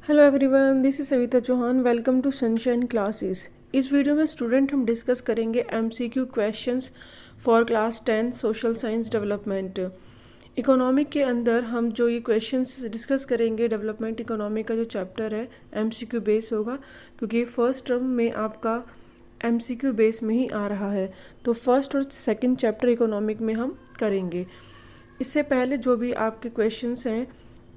Hello everyone, this is Savita Chauhan. Welcome to Sunshine Classes. इस video में student हम discuss करेंगे MCQ questions for class 10 social science development. Economic के अंदर हम जो ये क्वेश्चंस डिस्कस करेंगे, डेवलपमेंट इकोनॉमिक का जो चैप्टर है एमसीक्यू बेस होगा, क्योंकि फर्स्ट टर्म में आपका एमसीक्यू बेस में ही आ रहा है। तो फर्स्ट और सेकंड चैप्टर इकोनॉमिक में हम करेंगे। इससे पहले जो भी आपके क्वेश्चंस हैं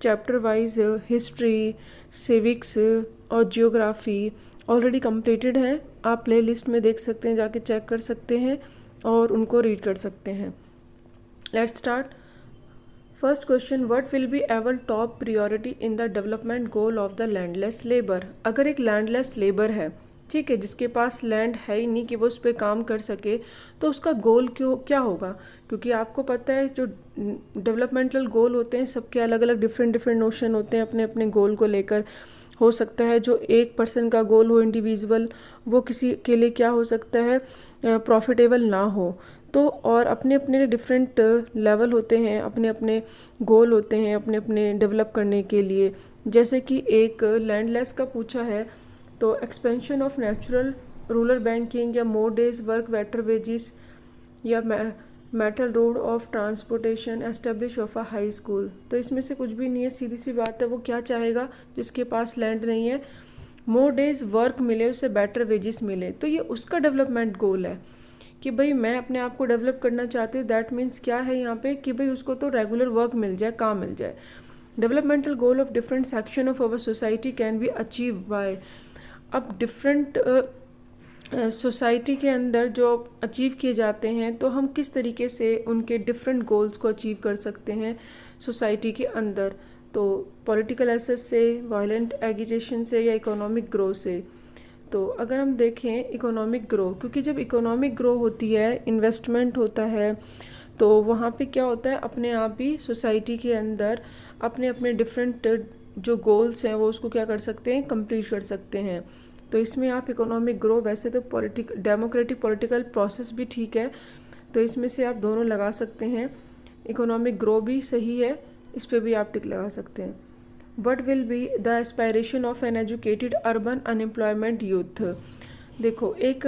चैप्टर वाइज, हिस्ट्री, सिविक्स और जियोग्राफी ऑलरेडी कंप्लीटेड हैं। आप प्लेलिस्ट में देख सकते हैं, जाके चेक कर सकते हैं और उनको रीड कर सकते हैं। Let's start. First question, what will be ever top priority in the development goal of the landless labour. अगर एक लैंडलेस लेबर है, ठीक है, जिसके पास लैंड है ही नहीं कि वो उस पर काम कर सके, तो उसका गोल क्या होगा? क्योंकि आपको पता है जो डेवलपमेंटल गोल होते हैं सबके अलग अलग डिफरेंट नोशन होते हैं अपने अपने गोल को लेकर। हो सकता है जो एक पर्सन का गोल हो इंडिविजुअल, वो किसी के लिए क्या हो सकता है, प्रॉफिटेबल ना हो। तो और अपने अपने डिफरेंट लेवल होते हैं, अपने अपने गोल होते हैं अपने अपने डेवलप करने के लिए। जैसे कि एक लैंडलेस का पूछा है, तो expansion of natural rural banking, या more days work, better wages, या metal road of transportation, establish of a high school. तो इसमें से कुछ भी नहीं है, सीधी सी बात है। वो क्या चाहेगा जिसके पास लैंड नहीं है? मोर डेज वर्क मिले, उसे बेटर वेजिस मिले। तो ये उसका डेवलपमेंट गोल है कि भाई मैं अपने आप को डेवलप करना चाहती हूँ। दैट मीन्स क्या है यहाँ पे कि भाई उसको तो रेगुलर वर्क मिल जाए, काम मिल जाए। Developmental goal of different section of our society can be achieve by. अब डिफरेंट सोसाइटी के अंदर जो अचीव किए जाते हैं, तो हम किस तरीके से उनके डिफरेंट गोल्स को अचीव कर सकते हैं सोसाइटी के अंदर। तो पॉलिटिकल एसेस से, वायलेंट एगिटेशन से, या इकोनॉमिक ग्रो से। तो अगर हम देखें इकोनॉमिक ग्रो, क्योंकि जब इकोनॉमिक ग्रो होती है, इन्वेस्टमेंट होता है, तो वहाँ पे क्या होता है, अपने आप ही सोसाइटी के अंदर अपने अपने डिफरेंट जो गोल्स हैं वो उसको क्या कर सकते हैं, कंप्लीट कर सकते हैं। तो इसमें आप इकोनॉमिक ग्रो, वैसे तो डेमोक्रेटिक पॉलिटिकल प्रोसेस भी ठीक है, तो इसमें से आप दोनों लगा सकते हैं। इकोनॉमिक ग्रो भी सही है, इस पर भी आप टिक लगा सकते हैं। What will be the aspiration of an educated urban unemployment youth. देखो, एक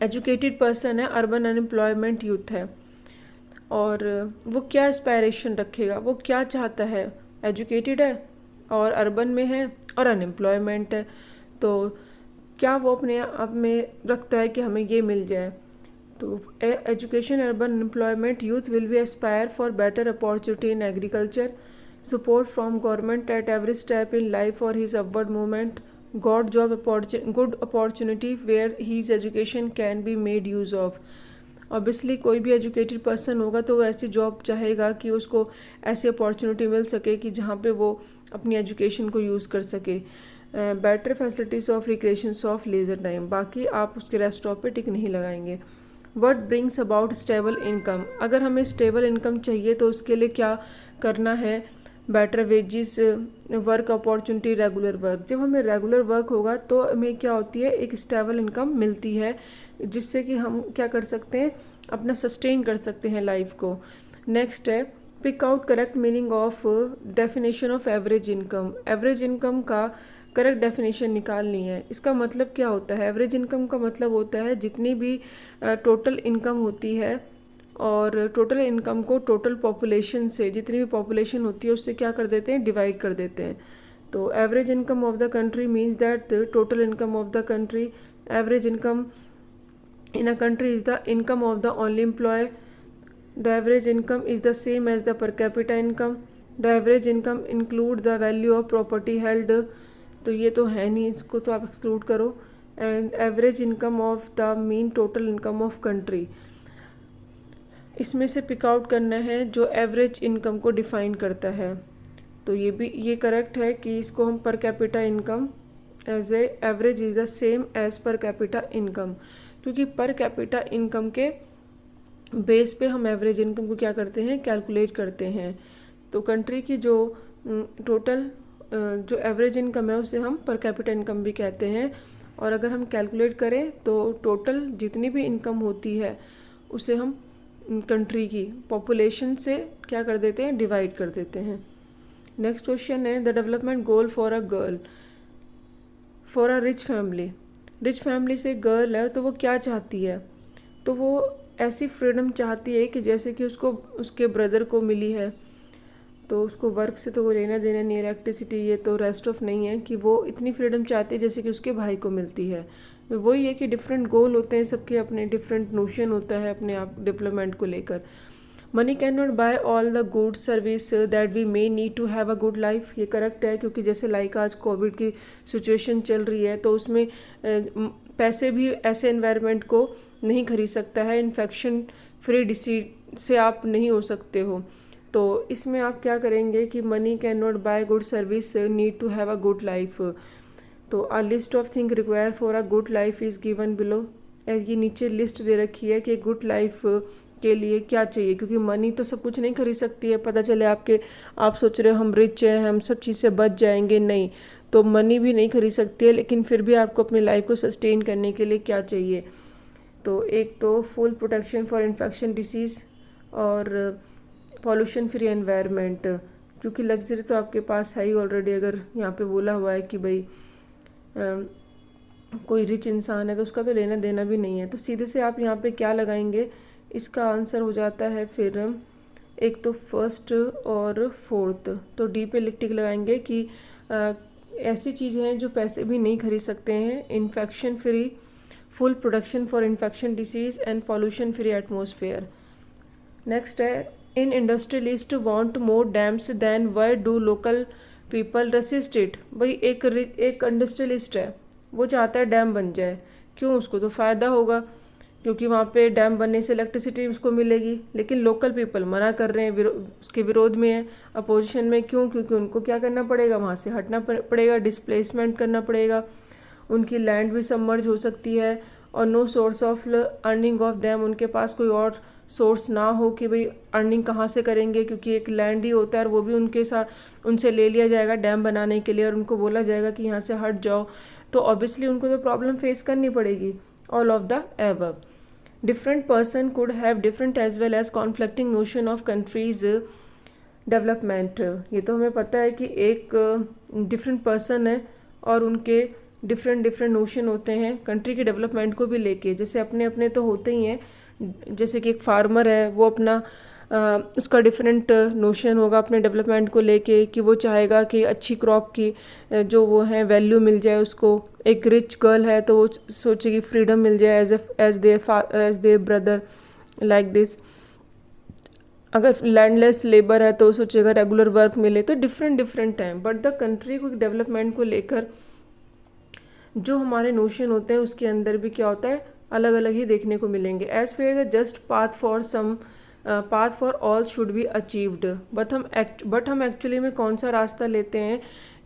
एजुकेटेड पर्सन है, अर्बन अनएम्प्लॉयमेंट यूथ है, और वो क्या एस्पायरेशन रखेगा, वो क्या चाहता है? एजुकेटेड है और अर्बन में है और अनएम्प्लॉयमेंट है, तो क्या वो अपने आप में रखता है कि हमें ये मिल जाए? तो education, urban employment youth will be Aspire for better opportunity in agriculture, support from government at every step in life for his upward movement, good opportunity where his education can be made use of। Obviously कोई भी educated person होगा तो वो ऐसी job चाहेगा कि उसको ऐसी अपॉर्चुनिटी मिल सके कि जहाँ पे वो अपनी एजुकेशन को यूज़ कर सके। Better facilities of recreation of leisure time, बाकी आप उसके रेस्टॉप पे टिक नहीं लगाएंगे। What brings about stable income, अगर हमें स्टेबल इनकम चाहिए तो उसके लिए क्या करना है? Better wages, work opportunity, regular work. जब हमें रेगुलर वर्क होगा तो हमें क्या होती है, एक स्टेबल इनकम मिलती है, जिससे कि हम क्या कर सकते हैं, अपना सस्टेन कर सकते हैं लाइफ को। नेक्स्ट है, pick out correct meaning of definition of average income. Average income का करेक्ट डेफिनेशन निकालनी है। इसका मतलब क्या होता है? एवरेज इनकम का मतलब होता है जितनी भी टोटल इनकम होती है, और टोटल इनकम को टोटल पॉपुलेशन से, जितनी भी पॉपुलेशन होती है उससे क्या कर देते हैं, डिवाइड कर देते हैं। तो average income of the country means that total income of the country. Average income in a country is the income of the only employee. The average income is the same as the per capita income. The average income include the value of property held. तो ये तो है नहीं, इसको तो आप exclude करो। And average income of the mean total income of country, इसमें से पिक आउट करना है जो एवरेज इनकम को डिफाइन करता है। तो ये करेक्ट है कि इसको हम per capita income as a average is the same as per capita income, क्योंकि पर कैपिटा इनकम के बेस पे हम एवरेज इनकम को क्या करते हैं, कैलकुलेट करते हैं। तो कंट्री की जो टोटल जो एवरेज इनकम है उसे हम पर कैपिटा इनकम भी कहते हैं, और अगर हम कैलकुलेट करें तो टोटल जितनी भी इनकम होती है उसे हम कंट्री की पॉपुलेशन से क्या कर देते हैं, डिवाइड कर देते हैं। नेक्स्ट क्वेश्चन है the development goal for a girl for a rich family. Rich family से गर्ल है तो वो क्या चाहती है, तो वो ऐसी फ्रीडम चाहती है कि जैसे कि उसको उसके ब्रदर को मिली है, तो उसको वर्क से तो वो लेना देना नहीं, इलेक्ट्रिसिटी ये तो रेस्ट ऑफ नहीं है, कि वो इतनी फ्रीडम चाहती है जैसे कि उसके भाई को मिलती है। वही है कि डिफरेंट गोल होते हैं सबके, अपने डिफरेंट नोशन होता है अपने आप डेवलपमेंट को लेकर। Money can not buy all the good service that we may need to have a good life. ये करेक्ट है, क्योंकि जैसे लाइक आज कोविड की सिचुएशन चल रही है तो उसमें पैसे भी ऐसे एनवायरनमेंट को नहीं खरीद सकता है, इन्फेक्शन फ्री डिसीज से आप नहीं हो सकते हो। तो इसमें आप क्या करेंगे कि money can not buy good service need to have a good life. तो a list of thing require for a good life is given below. ये नीचे लिस्ट दे रखी है कि गुड लाइफ के लिए क्या चाहिए, क्योंकि मनी तो सब कुछ नहीं खरीद सकती है। पता चले आप सोच रहे हो हम रिच हैं, हम सब चीज़ से बच जाएंगे, नहीं, तो मनी भी नहीं खरीद सकती है, लेकिन फिर भी आपको अपनी लाइफ को सस्टेन करने के लिए क्या चाहिए। तो एक तो full protection for infection disease और पॉल्यूशन फ्री एनवायरनमेंट, क्योंकि लग्जरी तो आपके पास है ही ऑलरेडी। अगर यहाँ पे बोला हुआ है कि भाई कोई रिच इंसान है तो उसका तो लेना देना भी नहीं है, तो सीधे से आप यहाँ पे क्या लगाएंगे, इसका आंसर हो जाता है फिर एक तो फर्स्ट और फोर्थ। तो डी पे टिक लगाएंगे कि ऐसी चीज़ें हैं जो पैसे भी नहीं खरीद सकते हैं, infection free, full protection for infection disease and pollution free atmosphere. Next है in industrialist want more dams then why do local people resist it. भाई एक इंडस्ट्रियलिस्ट है, वो चाहता है डैम बन जाए, क्यों, उसको तो फ़ायदा होगा क्योंकि वहाँ पे डैम बनने से इलेक्ट्रिसिटी उसको मिलेगी। लेकिन लोकल पीपल मना कर रहे हैं, उसके विरोध में है, अपोजिशन में। क्यों, क्योंकि उनको क्या करना पड़ेगा, वहाँ से हटना पड़ेगा, डिस्प्लेसमेंट करना पड़ेगा, उनकी लैंड भी सबमर्ज हो सकती है, और no source of earning of them, उनके पास कोई और सोर्स ना हो कि भाई अर्निंग कहाँ से करेंगे, क्योंकि एक लैंड ही होता है और वो भी उनके साथ उनसे ले लिया जाएगा डैम बनाने के लिए और उनको बोला जाएगा कि यहाँ से हट जाओ, तो ऑब्वियसली उनको तो प्रॉब्लम फेस करनी पड़ेगी। All of the above. Different person could have different as well as conflicting notion of countries development. ये तो हमें पता है कि एक डिफरेंट पर्सन है और उनके डिफरेंट नोशन होते हैं कंट्री के डेवलपमेंट को भी लेके। जैसे अपने अपने तो होते ही हैं, जैसे कि एक फार्मर है, वो अपना उसका डिफरेंट नोशन होगा अपने डेवलपमेंट को लेके, कि वो चाहेगा कि अच्छी क्रॉप की जो वो है वैल्यू मिल जाए उसको। एक रिच गर्ल है तो वो सोचेगी फ्रीडम मिल जाए as their brother, like this. अगर लैंडलेस लेबर है तो सोचेगा रेगुलर वर्क मिले। तो डिफरेंट है, बट द कंट्री को डेवलपमेंट को लेकर जो हमारे नोशन होते हैं उसके अंदर भी क्या होता है, अलग अलग ही देखने को मिलेंगे। As fair the just path for all should be achieved, but हम एक्चुअली में कौन सा रास्ता लेते हैं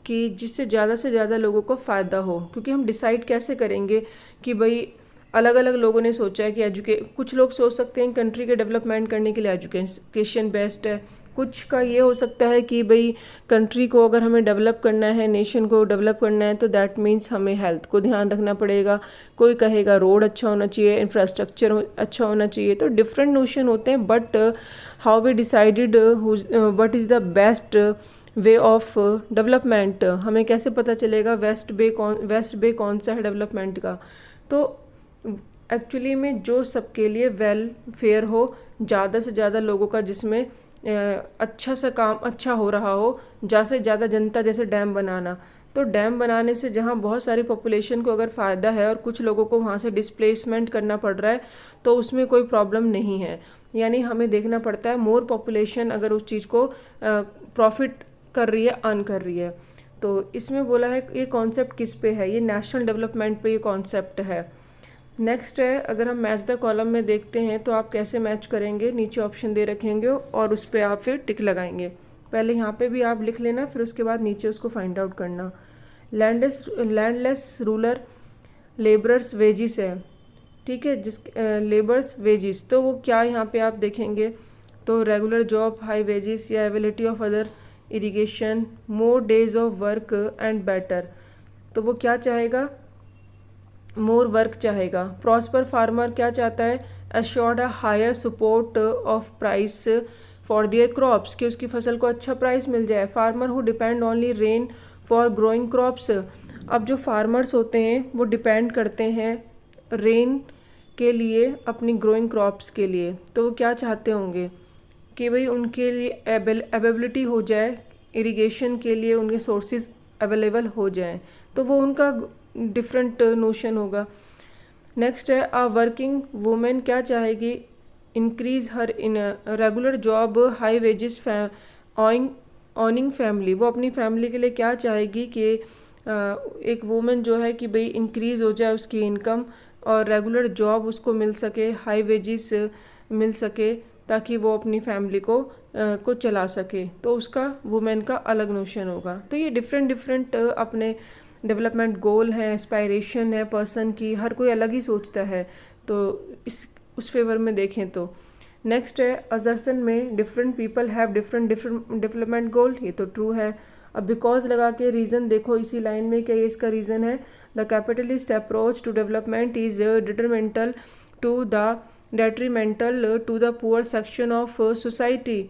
कि जिससे ज़्यादा से ज़्यादा लोगों को फ़ायदा हो। क्योंकि हम डिसाइड कैसे करेंगे कि भाई अलग अलग लोगों ने सोचा है कि कुछ लोग सोच सकते हैं कंट्री के डेवलपमेंट करने के लिए एजुकेशन बेस्ट है, कुछ का ये हो सकता है कि भाई कंट्री को अगर हमें डेवलप करना है, नेशन को डेवलप करना है, तो दैट मीन्स हमें हेल्थ को ध्यान रखना पड़ेगा। कोई कहेगा रोड अच्छा होना चाहिए, इंफ्रास्ट्रक्चर अच्छा होना चाहिए। तो डिफरेंट नोशन होते हैं, but how we decided what is the best way of development, हमें कैसे पता चलेगा वेस्ट वे कौन सा है डेवलपमेंट का। तो एक्चुअली में जो सबके लिए वेल फेयर हो, ज़्यादा से ज़्यादा लोगों का जिसमें अच्छा सा काम अच्छा हो रहा हो, ज़्यादा से ज़्यादा जनता, जैसे डैम बनाना। तो डैम बनाने से जहाँ बहुत सारी पॉपुलेशन को अगर फ़ायदा है और कुछ लोगों को वहाँ से डिस्प्लेसमेंट करना पड़ रहा है, तो उसमें कोई प्रॉब्लम नहीं है। यानी हमें देखना पड़ता है मोर पॉपुलेशन अगर उस चीज़ को प्रॉफिट कर रही है, अर्न कर रही है। तो इसमें बोला है ये कॉन्सेप्ट किस पे है, ये नेशनल डेवलपमेंट पे ये कॉन्सेप्ट है। नेक्स्ट है, अगर हम मैच द कॉलम में देखते हैं तो आप कैसे मैच करेंगे, नीचे ऑप्शन दे रखेंगे और उस पर आप फिर टिक लगाएंगे। पहले यहाँ पे भी आप लिख लेना, फिर उसके बाद नीचे उसको फाइंड आउट करना। लैंडलेस रूलर लेबरर्स वेजिस है, ठीक है, जिस लेबर्स वेजिस, तो वो क्या यहाँ पे आप देखेंगे तो रेगुलर जॉब, हाई वेजिस या ability of other irrigation, more days of work and better. तो वो क्या चाहेगा, मोर वर्क चाहेगा। प्रॉस्पर फार्मर क्या चाहता है, assured a higher support of price for their crops, कि उसकी फसल को अच्छा प्राइस मिल जाए। Farmer who depend only rain for growing crops, अब जो फार्मर्स होते हैं वो डिपेंड करते हैं रेन के लिए अपनी ग्रोइंग क्रॉप्स के लिए, तो वो क्या चाहते होंगे कि भाई उनके लिए अवेलेबिलिटी हो जाए, इरिगेशन के लिए उनके सोर्सेज अवेलेबल हो जाएं, तो वो उनका डिफरेंट नोशन होगा। नेक्स्ट है अ वर्किंग वुमेन क्या चाहेगी, increase her in regular job high wages ऑनिंग family, वो अपनी फैमिली के लिए क्या चाहेगी कि एक वुमेन जो है कि भाई इंक्रीज हो जाए उसकी इनकम और रेगुलर जॉब उसको मिल सके, हाई वेजेस मिल सके, ताकि वो अपनी फैमिली को चला सके, तो उसका वुमेन का अलग नोशन होगा। तो ये डिफरेंट डिफरेंट अपने डेवलपमेंट गोल है, एस्पायरेशन है पर्सन की, हर कोई अलग ही सोचता है, तो इस उस फेवर में देखें तो। नेक्स्ट है असर्शन में different people have different development goal, ये तो ट्रू है। अब बिकॉज लगा के रीज़न देखो इसी लाइन में, क्या ये इसका रीज़न है, the capitalist approach to development is detrimental to the detrimental to the poor section of society.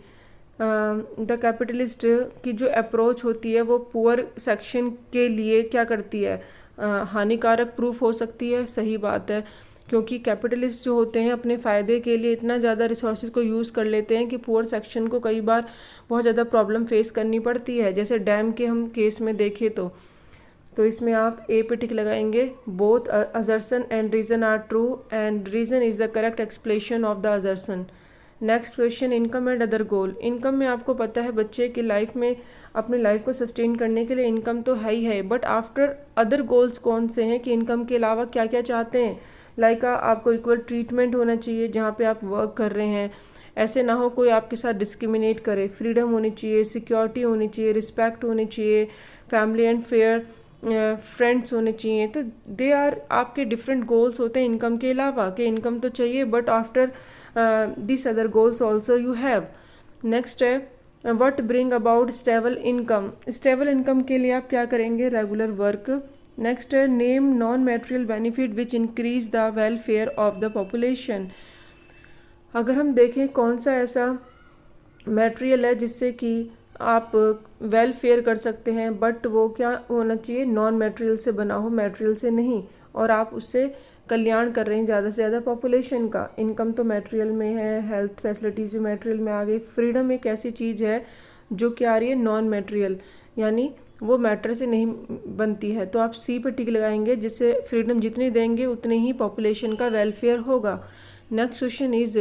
The capitalist की जो अप्रोच होती है वो पुअर सेक्शन के लिए क्या करती है, हानिकारक प्रूफ हो सकती है। सही बात है, क्योंकि कैपिटलिस्ट जो होते हैं अपने फ़ायदे के लिए इतना ज़्यादा रिसोर्सेज को यूज़ कर लेते हैं कि पुअर सेक्शन को कई बार बहुत ज़्यादा प्रॉब्लम फेस करनी पड़ती है। जैसे डैम के हम केस में देखें तो इसमें आप ए पे टिक लगाएंगे, both assertion and reason are true and reason is the correct explanation of the assertion. Next question, income and other goal. Income में आपको पता है बच्चे की लाइफ में अपनी लाइफ को सस्टेन करने के लिए इनकम तो है ही है, बट आफ्टर अदर गोल्स कौन से हैं कि इनकम के अलावा क्या क्या चाहते हैं। लाइक आपको इक्वल ट्रीटमेंट होना चाहिए जहाँ पे आप वर्क कर रहे हैं, ऐसे ना हो कोई आपके साथ डिस्क्रिमिनेट करे, फ्रीडम होनी चाहिए, सिक्योरिटी होनी चाहिए, रिस्पेक्ट होनी चाहिए, फैमिली एंड फेयर फ्रेंड्स होने चाहिए। तो दे आर आपके डिफरेंट गोल्स होते हैं इनकम के अलावा, कि इनकम तो चाहिए but after this other goals also you have. Next है what bring about stable income. Stable income के लिए आप क्या करेंगे, रेगुलर वर्क। नेक्स्ट है name non material benefit which increase the welfare of the population. अगर हम देखें कौन सा ऐसा मैटेरियल है जिससे कि आप वेलफेयर कर सकते हैं, बट वो क्या होना चाहिए, नॉन मैटेरियल से बना हो, मैटेरियल से नहीं, और आप उससे कल्याण कर रहे हैं ज़्यादा से ज़्यादा पॉपुलेशन का। इनकम तो मैटेरियल में है, हेल्थ फैसिलिटीज़ भी मैटेरियल में आ गई, फ्रीडम एक ऐसी चीज़ है जो क्या आ रही है, नॉन मैटेरियल, यानी वो मैटर से नहीं बनती है। तो आप सी पर टिक लगाएंगे, जिससे फ्रीडम जितनी देंगे उतने ही पॉपुलेशन का वेलफेयर होगा। Next question is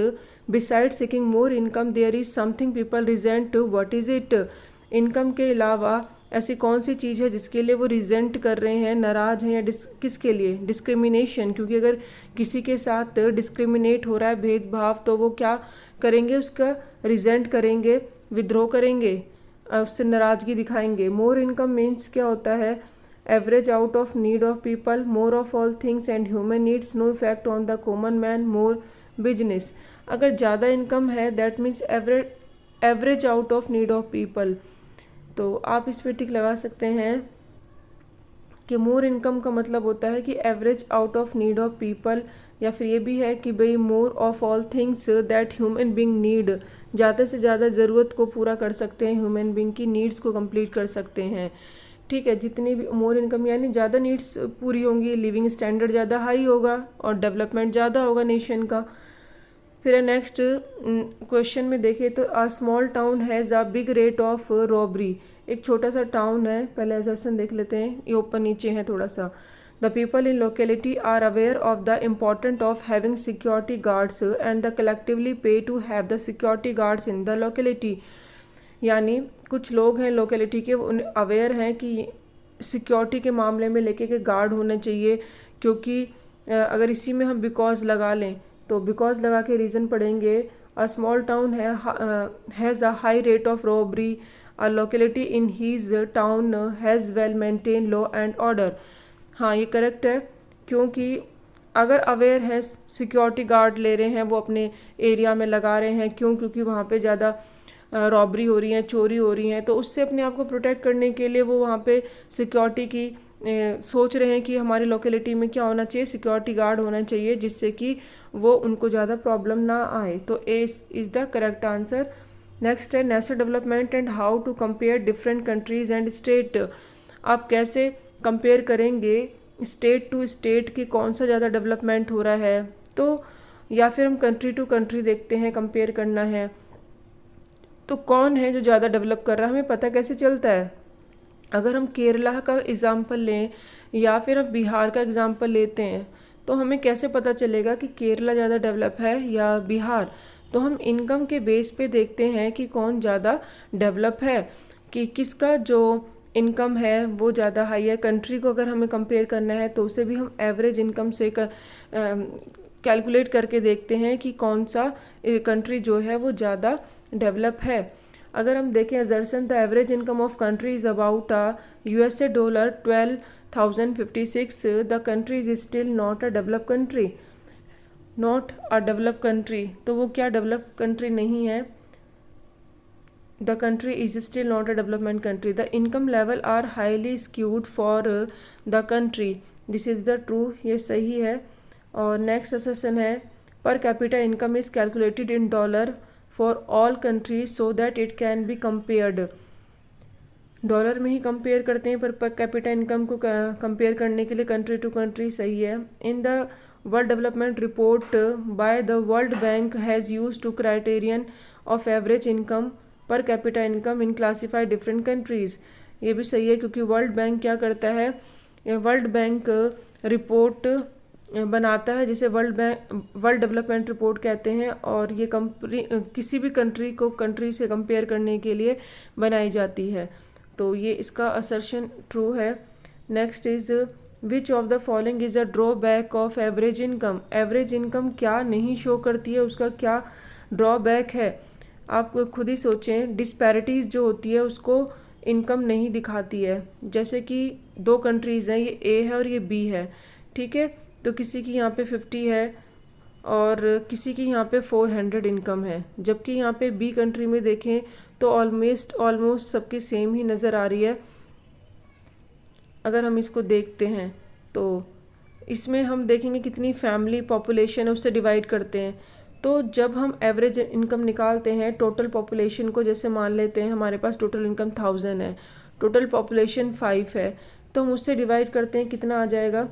beside seeking more income there is something people regent, what is it. Income के अलावा ऐसी कौन सी चीज़ है जिसके लिए वो रिजेंट कर रहे हैं, नाराज हैं, या किसके लिए, डिस्क्रिमिनेशन, क्योंकि अगर किसी के साथ डिस्क्रिमिनेट हो रहा है, भेदभाव, तो वो क्या करेंगे, उसका रिजेंट करेंगे, विद्रोह करेंगे, उससे नाराज़गी दिखाएंगे। मोर इनकम मीन्स क्या होता है, average out of need of people, more of all things and human needs, no effect on the common man, more business. अगर ज़्यादा इनकम है that means average out of need of people, तो आप इस पर टिक लगा सकते हैं कि मोर इनकम का मतलब होता है कि average out of need of people, या फिर ये भी है कि भाई मोर of all things that human being need, ज़्यादा से ज़्यादा ज़रूरत को पूरा कर सकते हैं, ह्यूमन बीइंग की नीड्स को कंप्लीट कर सकते हैं। ठीक है, जितनी भी मोर इनकम यानी ज़्यादा नीड्स पूरी होंगी, लिविंग स्टैंडर्ड ज़्यादा हाई होगा और डेवलपमेंट ज़्यादा होगा नेशन का। फिर नेक्स्ट क्वेश्चन में देखें तो अ small town has a big rate of robbery. एक छोटा सा टाउन है, पहले असर्शन देख लेते हैं, ये ऊपर नीचे है थोड़ा सा। The people in locality are aware of the important of having security guards and the collectively pay to have the security guards in the locality. यानी कुछ लोग हैं लोकेलिटी के, वो अवेयर हैं कि सिक्योरिटी के मामले में लेके के गार्ड होने चाहिए, क्योंकि अगर इसी में हम बिकॉज लगा लें तो बिकॉज लगा के रीज़न पढ़ेंगे। A small town has a high rate of robbery, a locality in his town has well maintain law and order. हाँ, ये करेक्ट है, क्योंकि अगर अवेयर हैं, सिक्योरिटी गार्ड ले रहे हैं, वो अपने एरिया में लगा रहे हैं, क्योंकि वहाँ पे ज़्यादा रॉबरी हो रही है, चोरी हो रही है, तो उससे अपने आप को प्रोटेक्ट करने के लिए वो वहाँ पे सिक्योरिटी की सोच रहे हैं कि हमारी लोकेलिटी में क्या होना चाहिए, सिक्योरिटी गार्ड होना चाहिए, जिससे कि वो उनको ज़्यादा प्रॉब्लम ना आए। तो A is the correct answer next है national development and how to compare different countries and state. आप कैसे कंपेयर करेंगे स्टेट टू स्टेट की कौन सा ज़्यादा डेवलपमेंट हो रहा है, तो या फिर हम कंट्री टू कंट्री देखते हैं, कंपेयर करना है तो कौन है जो ज़्यादा डेवलप कर रहा है, हमें पता कैसे चलता है। अगर हम केरला का एग्ज़ाम्पल लें या फिर हम बिहार का एग्ज़ाम्पल लेते हैं तो हमें कैसे पता चलेगा कि केरला ज़्यादा डेवलप है या बिहार। तो हम इनकम के बेस पे देखते हैं कि कौन ज़्यादा डेवलप है, कि किसका जो इनकम है वो ज़्यादा हाई है। कंट्री को अगर हमें कंपेयर करना है तो उसे भी हम एवरेज इनकम से कैलकुलेट करके देखते हैं कि कौन सा कंट्री जो है वो ज़्यादा डेवलप है। अगर हम देखें assertion the average income of country is about USA dollar 12,056, the country is still not a develop country. Not a develop country, तो वो क्या डेवलप कंट्री नहीं है। The country is still not a development country. The income level are highly skewed for the country, this is the true, ये सही है। और next assertion है per capita income is calculated in dollar for all countries so that it can be compared. Dollar में ही compare करते हैं पर capita income को कंपेयर करने के लिए कंट्री टू कंट्री, सही है। In the world development report by the world bank has used to criterion of average income per capita income in classified different countries, ये भी सही है क्योंकि वर्ल्ड बैंक क्या करता है, वर्ल्ड बैंक रिपोर्ट बनाता है जिसे वर्ल्ड डेवलपमेंट रिपोर्ट कहते हैं, और ये कंपनी किसी भी कंट्री को कंट्री से कंपेयर करने के लिए बनाई जाती है। तो ये इसका असर्शन ट्रू है। Next is which of the following is a drawback of average income. Average income क्या नहीं शो करती है, उसका क्या ड्रॉबैक है, आप खुद ही सोचें। डिस्पैरिटीज़ जो होती है उसको इनकम नहीं दिखाती है। जैसे कि दो कंट्रीज़ हैं, ये ए है और ये बी है, ठीक है, तो किसी की यहाँ पे 50 है और किसी की यहाँ पे 400 इनकम है, जबकि यहाँ पे बी कंट्री में देखें तो ऑलमोस्ट सबकी सेम ही नज़र आ रही है। अगर हम इसको देखते हैं तो इसमें हम देखेंगे कितनी फैमिली पॉपुलेशन है उससे डिवाइड करते हैं। तो जब हम एवरेज इनकम निकालते हैं टोटल पॉपुलेशन को, जैसे मान लेते हैं हमारे पास टोटल इनकम 1000 है, टोटल पॉपुलेशन 5 है, तो हम उससे डिवाइड करते हैं, कितना आ जाएगा।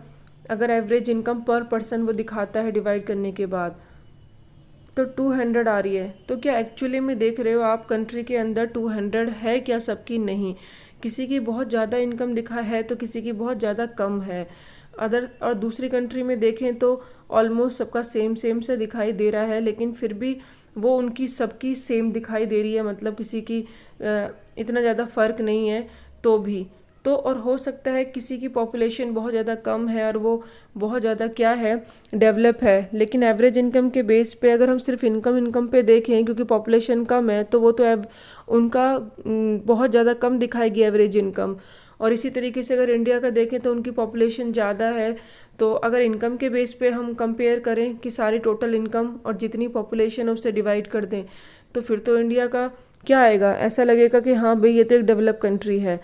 अगर एवरेज इनकम पर पर्सन वो दिखाता है डिवाइड करने के बाद तो 200 आ रही है। तो क्या एक्चुअली में देख रहे हो आप कंट्री के अंदर 200 है क्या सबकी? नहीं, किसी की बहुत ज़्यादा इनकम दिखा है तो किसी की बहुत ज़्यादा कम है। और दूसरी कंट्री में देखें तो ऑलमोस्ट सबका सेम से दिखाई दे रहा है, लेकिन फिर भी वो उनकी सबकी सेम दिखाई दे रही है, मतलब किसी की इतना ज़्यादा फ़र्क नहीं है तो भी। तो और हो सकता है किसी की पॉपुलेशन बहुत ज़्यादा कम है और वो बहुत ज़्यादा क्या है, डेवलप है, लेकिन एवरेज इनकम के बेस पे अगर हम सिर्फ इनकम पे देखें, क्योंकि पॉपुलेशन कम है तो वो तो उनका बहुत ज़्यादा कम दिखाएगी एवरेज इनकम। और इसी तरीके से अगर इंडिया का देखें तो उनकी पॉपुलेशन ज़्यादा है, तो अगर इनकम के बेस पे हम कंपेयर करें कि सारी टोटल इनकम और जितनी पॉपुलेशन है उससे डिवाइड कर दें तो फिर तो इंडिया का क्या आएगा, ऐसा लगेगा कि हाँ भाई ये तो एक डेवलप कंट्री है।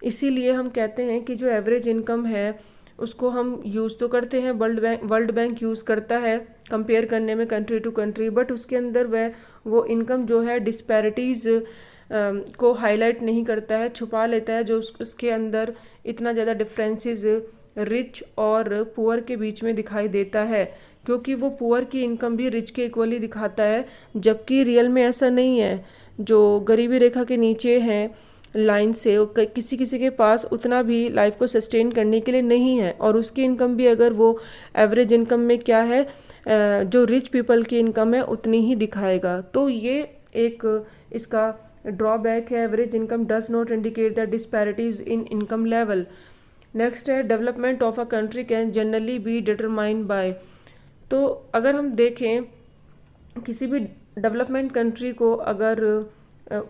इसीलिए हम कहते हैं कि जो एवरेज इनकम है उसको हम यूज़ तो करते हैं, वर्ल्ड बैंक यूज़ करता है कंपेयर करने में कंट्री टू कंट्री, बट उसके अंदर वो इनकम जो है डिस्पैरिटीज़ को हाईलाइट नहीं करता है, छुपा लेता है, जो उसके अंदर इतना ज़्यादा डिफरेंसेस रिच और पुअर के बीच में दिखाई देता है, क्योंकि वो पुअर की इनकम भी रिच के इक्वली दिखाता है, जबकि रियल में ऐसा नहीं है। जो गरीबी रेखा के नीचे हैं लाइन से, किसी किसी के पास उतना भी लाइफ को सस्टेन करने के लिए नहीं है, और उसकी इनकम भी अगर वो एवरेज इनकम में क्या है, जो रिच पीपल की इनकम है उतनी ही दिखाएगा। तो ये एक इसका ड्रॉबैक है, average income does not indicate the disparities in income level. Next है development of a country can generally be determined by. तो अगर हम देखें किसी भी डेवलपमेंट कंट्री को, अगर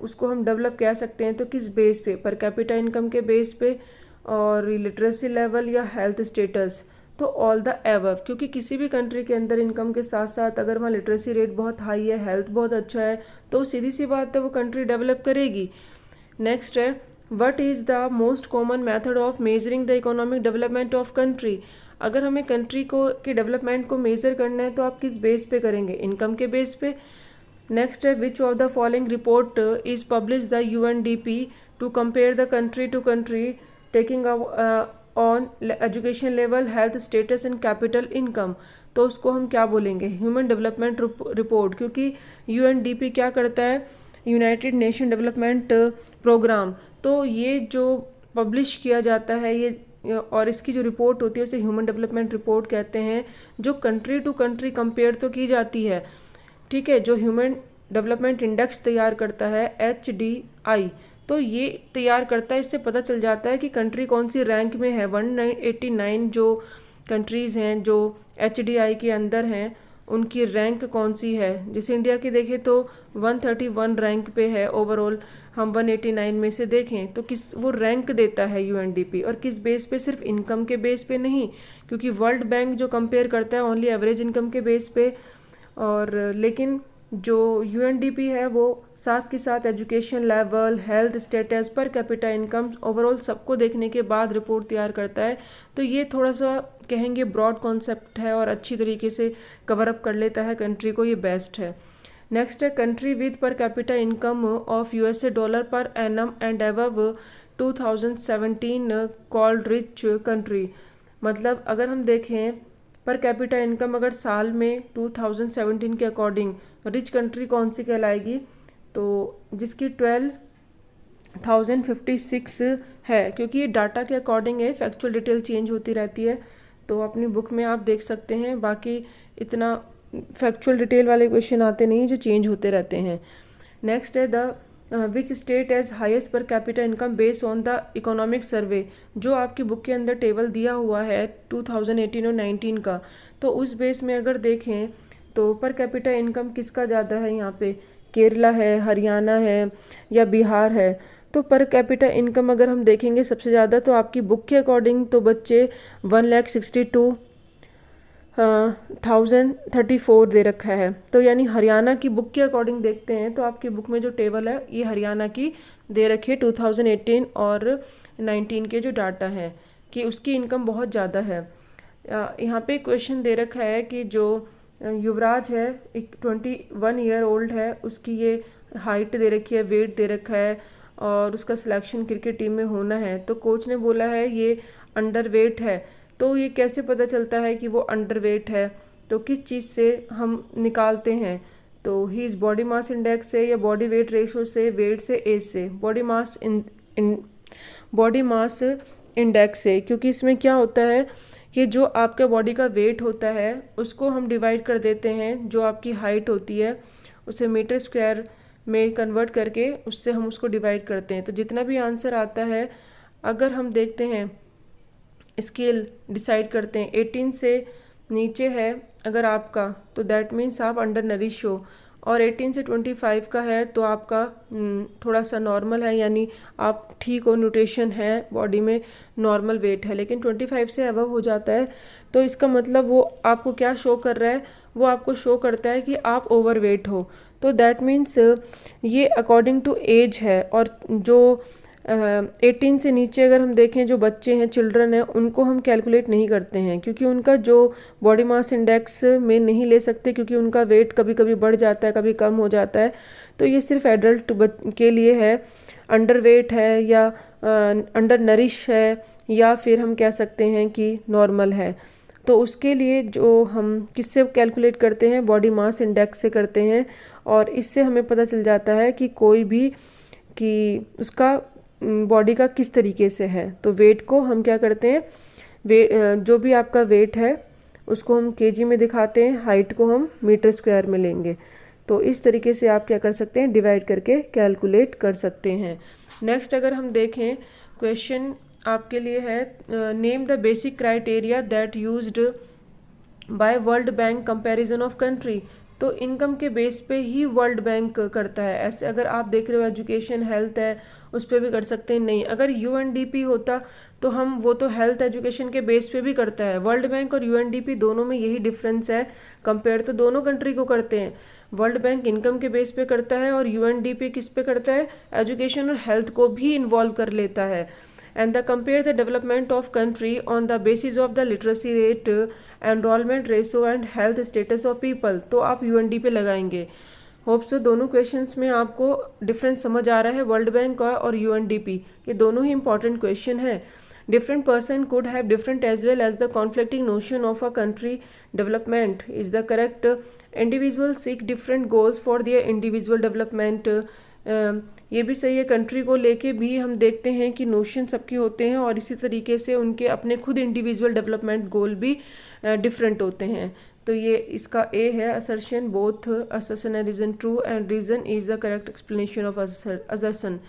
उसको हम डेवलप कह सकते हैं तो किस बेस पे, पर कैपिटा इनकम के बेस पे, और लिटरेसी लेवल या हेल्थ स्टेटस, तो ऑल द एबव, क्योंकि किसी भी कंट्री के अंदर इनकम के साथ साथ अगर वहाँ लिटरेसी रेट बहुत हाई है, हेल्थ बहुत अच्छा है, तो सीधी सी बात है वो कंट्री डेवलप करेगी। नेक्स्ट है what is the most common method of measuring the economic development of country. अगर हमें कंट्री को के डेवलपमेंट को मेज़र करना है तो आप किस बेस पे करेंगे, इनकम के बेस पे। नेक्स्ट है which of the following report is publish the UNDP to compare the country to country taking on education level, health status and capital income. तो उसको हम क्या बोलेंगे, ह्यूमन डेवलपमेंट रिपोर्ट, क्योंकि यूएनडीपी क्या करता है, यूनाइटेड नेशन डेवलपमेंट प्रोग्राम। तो ये जो पब्लिश किया जाता है ये और इसकी जो रिपोर्ट होती है उसे ह्यूमन डेवलपमेंट रिपोर्ट कहते हैं, जो कंट्री टू कंट्री कंपेयर तो की जाती है, ठीक है, जो ह्यूमन डेवलपमेंट इंडेक्स तैयार करता है HDI, तो ये तैयार करता है, इससे पता चल जाता है कि कंट्री कौन सी रैंक में है। 189 जो कंट्रीज़ हैं जो HDI के अंदर हैं उनकी रैंक कौन सी है। जैसे इंडिया की देखें तो 131 रैंक पे है ओवरऑल, हम 189 में से देखें तो किस वो रैंक देता है यूएनडीपी, और किस बेस पे, सिर्फ इनकम के बेस पे नहीं, क्योंकि वर्ल्ड बैंक जो कंपेयर करता है ओनली एवरेज इनकम के बेस पे, और लेकिन जो यूएनडीपी है वो साथ के साथ education level, health status, per capita income, overall सबको देखने के बाद रिपोर्ट तैयार करता है। तो ये थोड़ा सा कहेंगे ब्रॉड कॉन्सेप्ट है और अच्छी तरीके से कवर अप कर लेता है कंट्री को, ये बेस्ट है। नेक्स्ट है country with per capita income of USA dollar per annum and above 2017 called rich country. मतलब अगर हम देखें पर कैपिटा इनकम अगर साल में 2017 के अकॉर्डिंग रिच कंट्री कौन सी कहलाएगी, तो जिसकी 12,056 है, क्योंकि ये डाटा के अकॉर्डिंग है, फैक्चुअल डिटेल चेंज होती रहती है, तो अपनी बुक में आप देख सकते हैं। बाकी इतना फैक्चुअल डिटेल वाले क्वेश्चन आते नहीं जो चेंज होते रहते हैं। नेक्स्ट है the which state as highest per capita income based on the economic survey, जो आपकी बुक के अंदर टेबल दिया हुआ है 2018 और 19 का, तो उस बेस में अगर देखें तो पर कैपिटा इनकम किसका ज़्यादा है, यहाँ पे केरला है, हरियाणा है या बिहार है। तो पर कैपिटा इनकम अगर हम देखेंगे सबसे ज़्यादा तो आपकी बुक के अकॉर्डिंग तो बच्चे 1,62,034 दे रखा है। तो यानी हरियाणा की बुक के अकॉर्डिंग देखते हैं तो आपकी बुक में जो टेबल है ये हरियाणा की दे रखी है 2018 और 19 के जो डाटा है कि उसकी इनकम बहुत ज़्यादा है। यहाँ पे क्वेश्चन दे रखा है कि जो युवराज है, एक 21 ईयर ओल्ड है, उसकी ये हाइट दे रखी है, वेट दे रखा है और उसका सिलेक्शन क्रिकेट टीम में होना है। तो कोच ने बोला है ये अंडर वेट है। तो ये कैसे पता चलता है कि वो अंडर वेट है, तो किस चीज़ से हम निकालते हैं, तो he is body mass index से या बॉडी वेट रेशो से, वेट से, एज से, बॉडी मास इंडेक्स से। क्योंकि इसमें क्या होता है कि जो आपका बॉडी का वेट होता है उसको हम डिवाइड कर देते हैं, जो आपकी हाइट होती है उसे मीटर स्क्वायर में कन्वर्ट करके उससे हम उसको डिवाइड करते हैं। तो जितना भी आंसर आता है, अगर हम देखते हैं स्केल डिसाइड करते हैं 18 से नीचे है अगर आपका, तो दैट मीन्स आप अंडर नरिश हो, और 18 से 25 का है तो आपका थोड़ा सा नॉर्मल है, यानी आप ठीक हो, न्यूट्रिशन है बॉडी में, नॉर्मल वेट है। लेकिन 25 से अबव हो जाता है तो इसका मतलब वो आपको क्या शो कर रहा है, वो आपको शो करता है कि आप ओवर वेट हो। तो दैट मीन्स ये अकॉर्डिंग टू एज है। और जो 18 से नीचे अगर हम देखें जो बच्चे हैं, चिल्ड्रन हैं, उनको हम कैलकुलेट नहीं करते हैं क्योंकि उनका जो बॉडी मास इंडेक्स में नहीं ले सकते, क्योंकि उनका वेट कभी कभी बढ़ जाता है, कभी कम हो जाता है। तो ये सिर्फ एडल्ट के लिए है, अंडर वेट है या अंडर नरिश है या फिर हम कह सकते हैं कि नॉर्मल है। तो उसके लिए जो हम किससे कैलकुलेट करते हैं, बॉडी मास इंडेक्स से करते हैं, और इससे हमें पता चल जाता है कि कोई भी कि उसका बॉडी का किस तरीके से है। तो वेट को हम क्या करते हैं, जो भी आपका वेट है उसको हम केजी में दिखाते हैं, हाइट को हम मीटर स्क्वायर में लेंगे। तो इस तरीके से आप क्या कर सकते हैं, डिवाइड करके कैलकुलेट कर सकते हैं। नेक्स्ट अगर हम देखें क्वेश्चन आपके लिए है, name the basic criteria that used by world bank comparison of country. तो इनकम के बेस पे ही वर्ल्ड बैंक करता है। ऐसे अगर आप देख रहे हो एजुकेशन हेल्थ है उस पर भी कर सकते हैं, नहीं अगर यूएनडीपी होता तो हम वो तो हेल्थ एजुकेशन के बेस पे भी करता है। वर्ल्ड बैंक और यूएनडीपी दोनों में यही डिफरेंस है, कंपेयर तो दोनों कंट्री को करते हैं। वर्ल्ड बैंक इनकम के बेस पे करता है और यूएनडीपी किस पे करता है, एजुकेशन और हेल्थ को भी इन्वॉल्व कर लेता है। And the compare the development of country on the basis of the literacy rate, enrolment ratio and health status of people. तो आप यूएनडी पे लगाएंगे। होप सो दोनों क्वेश्चंस में आपको डिफरेंस समझ आ रहा है। वर्ल्ड बैंक का और यूएनडीपी, ये दोनों ही इंपॉर्टेंट क्वेश्चन है। Different person could have different as well as the conflicting notion of a country development is the correct. Individual seek different goals for their individual development, ये भी सही है। कंट्री को लेके भी हम देखते हैं कि नोशन सबके होते हैं और इसी तरीके से उनके अपने खुद इंडिविजुअल डेवलपमेंट गोल भी डिफरेंट होते हैं। तो ये इसका ए है assertion. Both assertion and reason true and reason is the correct explanation of assertion.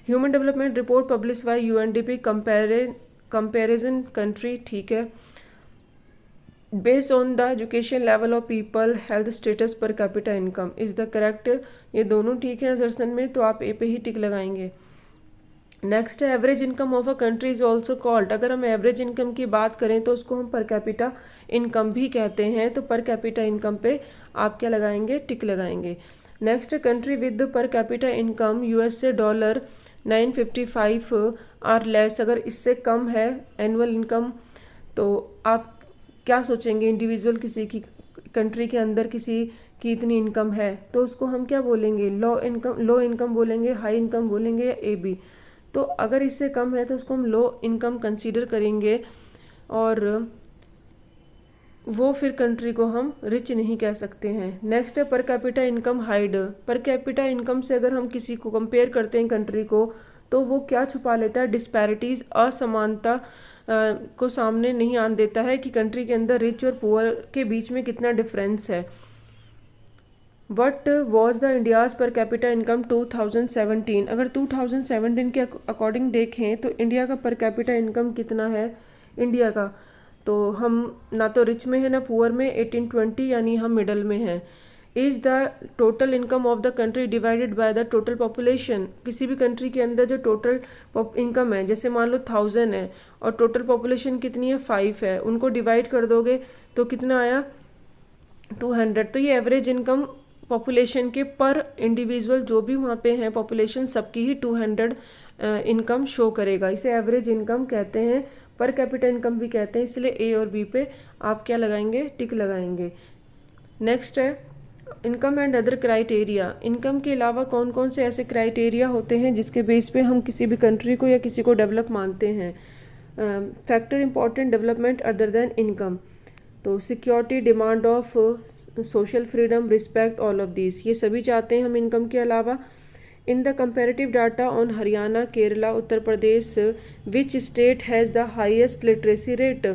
Human development report publish by UNDP comparison country, ठीक है। Based on the education level of people, health status, per capita income is the correct. ये दोनों ठीक है assertion में, तो आप ए पे ही टिक लगाएंगे। नेक्स्ट है average income of a country is also called. अगर हम एवरेज इनकम की बात करें तो उसको हम पर कैपिटा इनकम भी कहते हैं, तो पर कैपिटा इनकम पे आप क्या लगाएंगे, टिक लगाएंगे। Next country with per capita income USA dollar 955 or less. अगर इससे कम है एनुअल इनकम तो आप क्या सोचेंगे, इंडिविजुअल किसी की कंट्री के अंदर किसी की इतनी इनकम है तो उसको हम क्या बोलेंगे, लो इनकम बोलेंगे, हाई इनकम बोलेंगे या ए बी। तो अगर इससे कम है तो उसको हम लो इनकम कंसीडर करेंगे और वो फिर कंट्री को हम रिच नहीं कह सकते हैं। नेक्स्ट है पर कैपिटा इनकम हाइड। पर कैपिटा इनकम से अगर हम किसी को कंपेयर करते हैं कंट्री को तो वो क्या छुपा लेता है, डिस्पैरिटीज, असमानता को सामने नहीं आने देता है कि कंट्री के अंदर रिच और पुअर के बीच में कितना डिफरेंस है। वट वॉज द इंडियाज़ पर कैपिटा इनकम 2017। अगर 2017 के अकॉर्डिंग देखें तो इंडिया का पर कैपिटा इनकम कितना है इंडिया का, तो हम ना तो रिच में है ना पुअर में, 1820 यानी हम मिडल में हैं। Is the total income of the country divided by the total population. किसी भी कंट्री के अंदर जो टोटल इनकम है, जैसे मान लो 1000 है और टोटल पॉपुलेशन कितनी है 5 है, उनको डिवाइड कर दोगे तो कितना आया 200। तो ये एवरेज इनकम पॉपुलेशन के पर इंडिविजुअल जो भी वहाँ पे हैं पॉपुलेशन सबकी ही 200 इनकम शो करेगा। इसे एवरेज इनकम कहते हैं, पर कैपिटा इनकम भी कहते हैं, इसलिए ए और बी पे आप क्या लगाएंगे, टिक लगाएंगे। नेक्स्ट है income and other criteria. Income के अलावा कौन कौन से ऐसे क्राइटेरिया होते हैं जिसके बेस पे हम किसी भी कंट्री को या किसी को डेवलप मानते हैं। Factor important development other than income, तो security, demand of social freedom, respect, all of this, ये सभी चाहते हैं हम इनकम के अलावा। In the comparative data on Haryana, Kerala, Uttar Pradesh, which state has the highest literacy rate.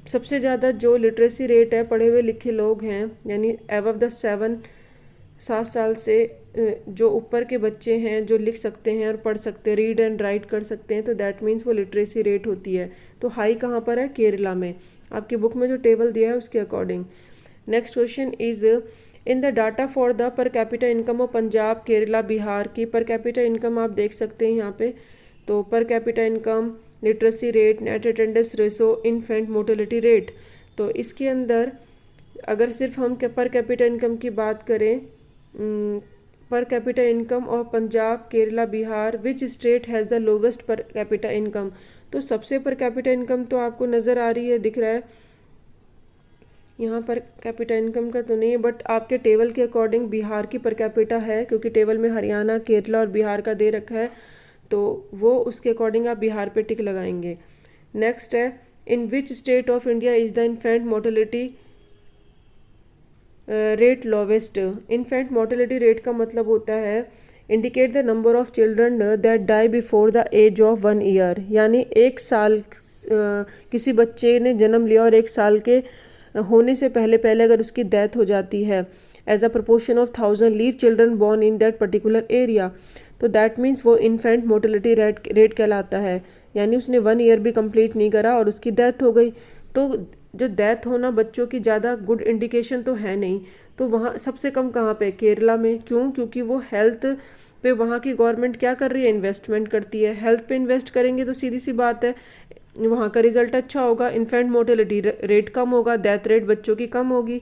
सबसे ज़्यादा जो लिटरेसी रेट है, पढ़े हुए लिखे लोग हैं यानी एबव द 7 साल से जो ऊपर के बच्चे हैं जो लिख सकते हैं और पढ़ सकते हैं, रीड एंड राइट कर सकते हैं, तो दैट मीन्स वो लिटरेसी रेट होती है। तो हाई कहाँ पर है, केरला में। आपकी बुक में जो टेबल दिया है उसके according. Next question is in the data for the पर capita income of Punjab, Kerala, Bihar की पर कैपिटा इनकम आप देख सकते हैं यहाँ पे। तो पर capita income, literacy rate, net attendance ratio, infant mortality rate. तो इसके अंदर अगर सिर्फ हम पर कैपिटा इनकम की बात करें, पर capita income of Punjab, Kerala, Bihar, which state has the lowest पर कैपिटा इनकम। तो सबसे पर कैपिटा इनकम तो आपको नज़र आ रही है, दिख रहा है यहाँ पर कैपिटा इनकम का तो नहीं है, बट आपके टेबल के अकॉर्डिंग बिहार की पर कैपिटा है, क्योंकि टेबल में हरियाणा, केरला और बिहार का दे रखा है, तो वो उसके अकॉर्डिंग आप बिहार पे टिक लगाएंगे। नेक्स्ट है in which state of India is the infant mortality rate lowest. Infant mortality rate का मतलब होता है indicate the number of children that die before the age of 1 year, यानी 1 साल किसी बच्चे ने जन्म लिया और 1 साल के होने से पहले पहले अगर उसकी डेथ हो जाती है, as a proportion of 1000 live children born in that particular area, तो दैट मीन्स वो इन्फेंट मोर्टेलिटी रेट कहलाता है। यानी उसने 1 ईयर भी कंप्लीट नहीं करा और उसकी डेथ हो गई। तो जो डेथ होना बच्चों की ज़्यादा गुड इंडिकेशन तो है नहीं, तो वहाँ सबसे कम कहाँ पे, केरला में। क्यों? क्योंकि वो हेल्थ पे वहाँ की गवर्नमेंट क्या कर रही है, इन्वेस्टमेंट करती है। हेल्थ पे इन्वेस्ट करेंगे तो सीधी सी बात है वहाँ का रिजल्ट अच्छा होगा, इन्फेंट मोर्टेलिटी रेट कम होगा, डेथ रेट बच्चों की कम होगी।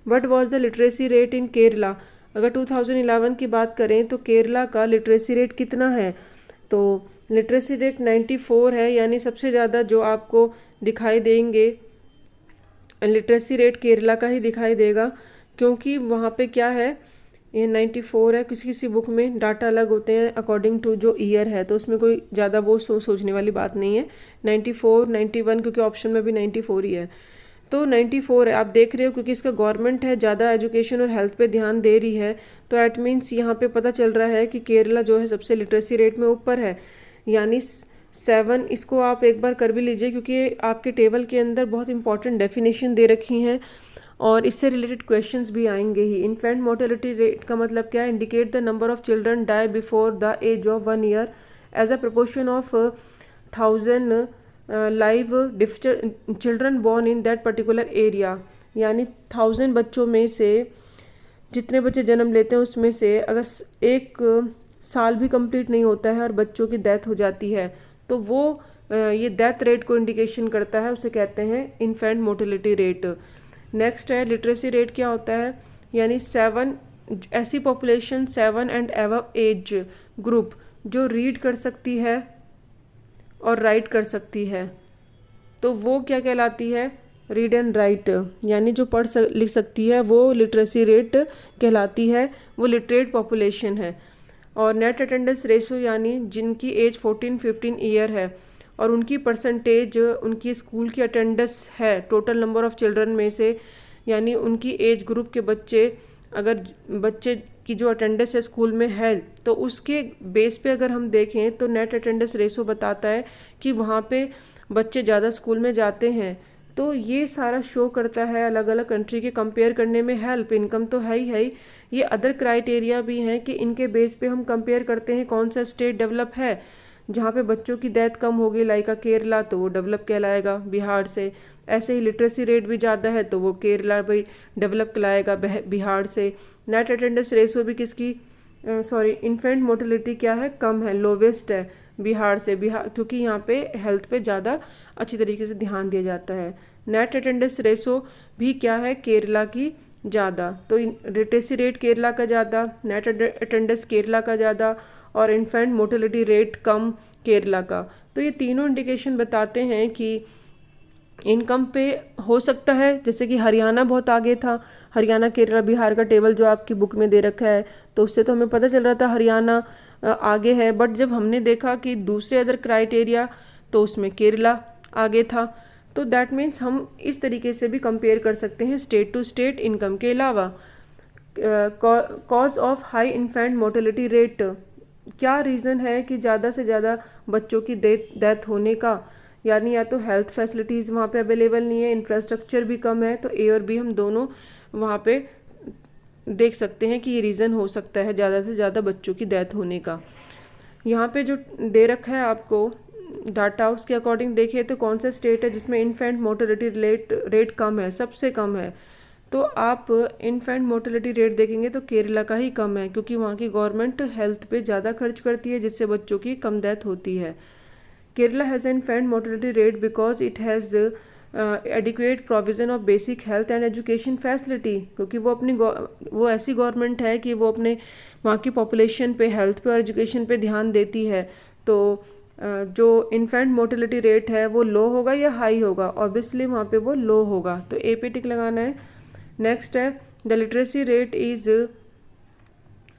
What was the literacy rate in Kerala. अगर 2011 की बात करें तो केरला का लिटरेसी रेट कितना है, तो लिटरेसी रेट 94 है, यानी सबसे ज़्यादा जो आपको दिखाई देंगे लिटरेसी रेट केरला का ही दिखाई देगा, क्योंकि वहाँ पे क्या है, ये 94 है। किसी किसी बुक में डाटा अलग होते हैं अकॉर्डिंग टू जो ईयर है, तो उसमें कोई ज़्यादा वो सोचने वाली बात नहीं है। 94, 91, क्योंकि ऑप्शन में भी 94 ही है, तो 94 है। आप देख रहे हो क्योंकि इसका गवर्नमेंट है ज़्यादा एजुकेशन और हेल्थ पे ध्यान दे रही है, तो एट मीन्स यहाँ पे पता चल रहा है कि केरला जो है सबसे लिटरेसी रेट में ऊपर है, यानी 7। इसको आप एक बार कर भी लीजिए क्योंकि आपके टेबल के अंदर बहुत इंपॉर्टेंट डेफिनेशन दे रखी हैं और इससे रिलेटेड क्वेश्चंस भी आएंगे ही। इन्फेंट मोर्टेलिटी रेट का मतलब क्या है? Indicate the number of children die before the age of 1 year as a proportion of 1000 live children born in that particular area, यानी 1000 बच्चों में से जितने बच्चे जन्म लेते हैं उसमें से अगर एक साल भी कंप्लीट नहीं होता है और बच्चों की डेथ हो जाती है, तो वो ये डेथ रेट को इंडिकेशन करता है, उसे कहते हैं इन्फेंट मोर्टेलिटी रेट। नेक्स्ट है लिटरेसी रेट। क्या होता है? यानी 7 ऐसी population 7 and above age group जो रीड कर सकती है और राइट कर सकती है, तो वो क्या कहलाती है? रीड एंड राइट, यानी जो लिख सकती है वो लिटरेसी रेट कहलाती है, वो लिटरेट पॉपुलेशन है। और नेट अटेंडेंस रेशो, यानी जिनकी एज 14-15 ईयर है और उनकी परसेंटेज उनकी स्कूल की अटेंडेंस है टोटल नंबर ऑफ चिल्ड्रन में से, यानी उनकी एज ग्रुप के बच्चे, अगर बच्चे की जो अटेंडेंस है स्कूल में है, तो उसके बेस पे अगर हम देखें तो नेट अटेंडेंस रेशो बताता है कि वहाँ पे बच्चे ज़्यादा स्कूल में जाते हैं। तो ये सारा शो करता है अलग अलग कंट्री के कंपेयर करने में हेल्प। इनकम तो है ही, ये अदर क्राइटेरिया भी हैं कि इनके बेस पे हम कंपेयर करते हैं कौन सा स्टेट डेवलप है। जहाँ पे बच्चों की डेथ कम होगी लाइक केरला, तो वो डेवलप कहलाएगा बिहार से। ऐसे ही लिटरेसी रेट भी ज़्यादा है तो वो केरला भी डेवलप कहलाएगा बिहार से। नेट अटेंडेंस रेशो भी किसकी इन्फेंट मोर्टेलिटी क्या है? कम है, लोवेस्ट है बिहार से। बिहार क्योंकि यहाँ पे हेल्थ पे ज़्यादा अच्छी तरीके से ध्यान दिया जाता है। नेट अटेंडेंस रेशो भी क्या है? केरला की ज़्यादा। तो लिटरेसी रेट केरला का ज़्यादा, नेट अटेंडेंस केरला का ज़्यादा और इन्फेंट मोर्टेलिटी रेट कम केरला का। तो ये तीनों इंडिकेशन बताते हैं कि इनकम पे हो सकता है, जैसे कि हरियाणा बहुत आगे था, हरियाणा केरला बिहार का टेबल जो आपकी बुक में दे रखा है, तो उससे तो हमें पता चल रहा था हरियाणा आगे है, बट जब हमने देखा कि दूसरे अदर क्राइटेरिया तो उसमें केरला आगे था। तो दैट मीन्स हम इस तरीके से भी कंपेयर कर सकते हैं स्टेट टू स्टेट इनकम के अलावा। Cause of high infant mortality rate, क्या रीज़न है कि ज़्यादा से ज़्यादा बच्चों की डेथ होने का? यानी या तो हेल्थ फैसिलिटीज़ वहाँ पे अवेलेबल नहीं है, इंफ्रास्ट्रक्चर भी कम है, तो ए और बी हम दोनों वहाँ पे देख सकते हैं कि ये रीज़न हो सकता है ज़्यादा से ज़्यादा बच्चों की डेथ होने का। यहाँ पे जो दे रखा है आपको डाटा, उसके अकॉर्डिंग देखिए तो कौन सा स्टेट है जिसमें इन्फेंट मोर्टेलिटी रेट कम है, सबसे कम है। तो आप इन्फेंट मोर्टेलिटी रेट देखेंगे तो केरला का ही कम है, क्योंकि वहाँ की गवर्नमेंट हेल्थ पे ज़्यादा खर्च करती है जिससे बच्चों की कम डेथ होती है। Kerala has an infant mortality rate because it has adequate provision of basic health and education facility, क्योंकि वो ऐसी गवर्नमेंट है कि वो अपने वहाँ की पॉपुलेशन पे, हेल्थ पे और एजुकेशन पे ध्यान देती है। तो जो इन्फेंट मोर्टेलिटी रेट है वो लो होगा या हाई होगा? ऑब्वियसली वहाँ पे वो लो होगा, तो ए पे टिक लगाना है। नेक्स्ट है the literacy rate is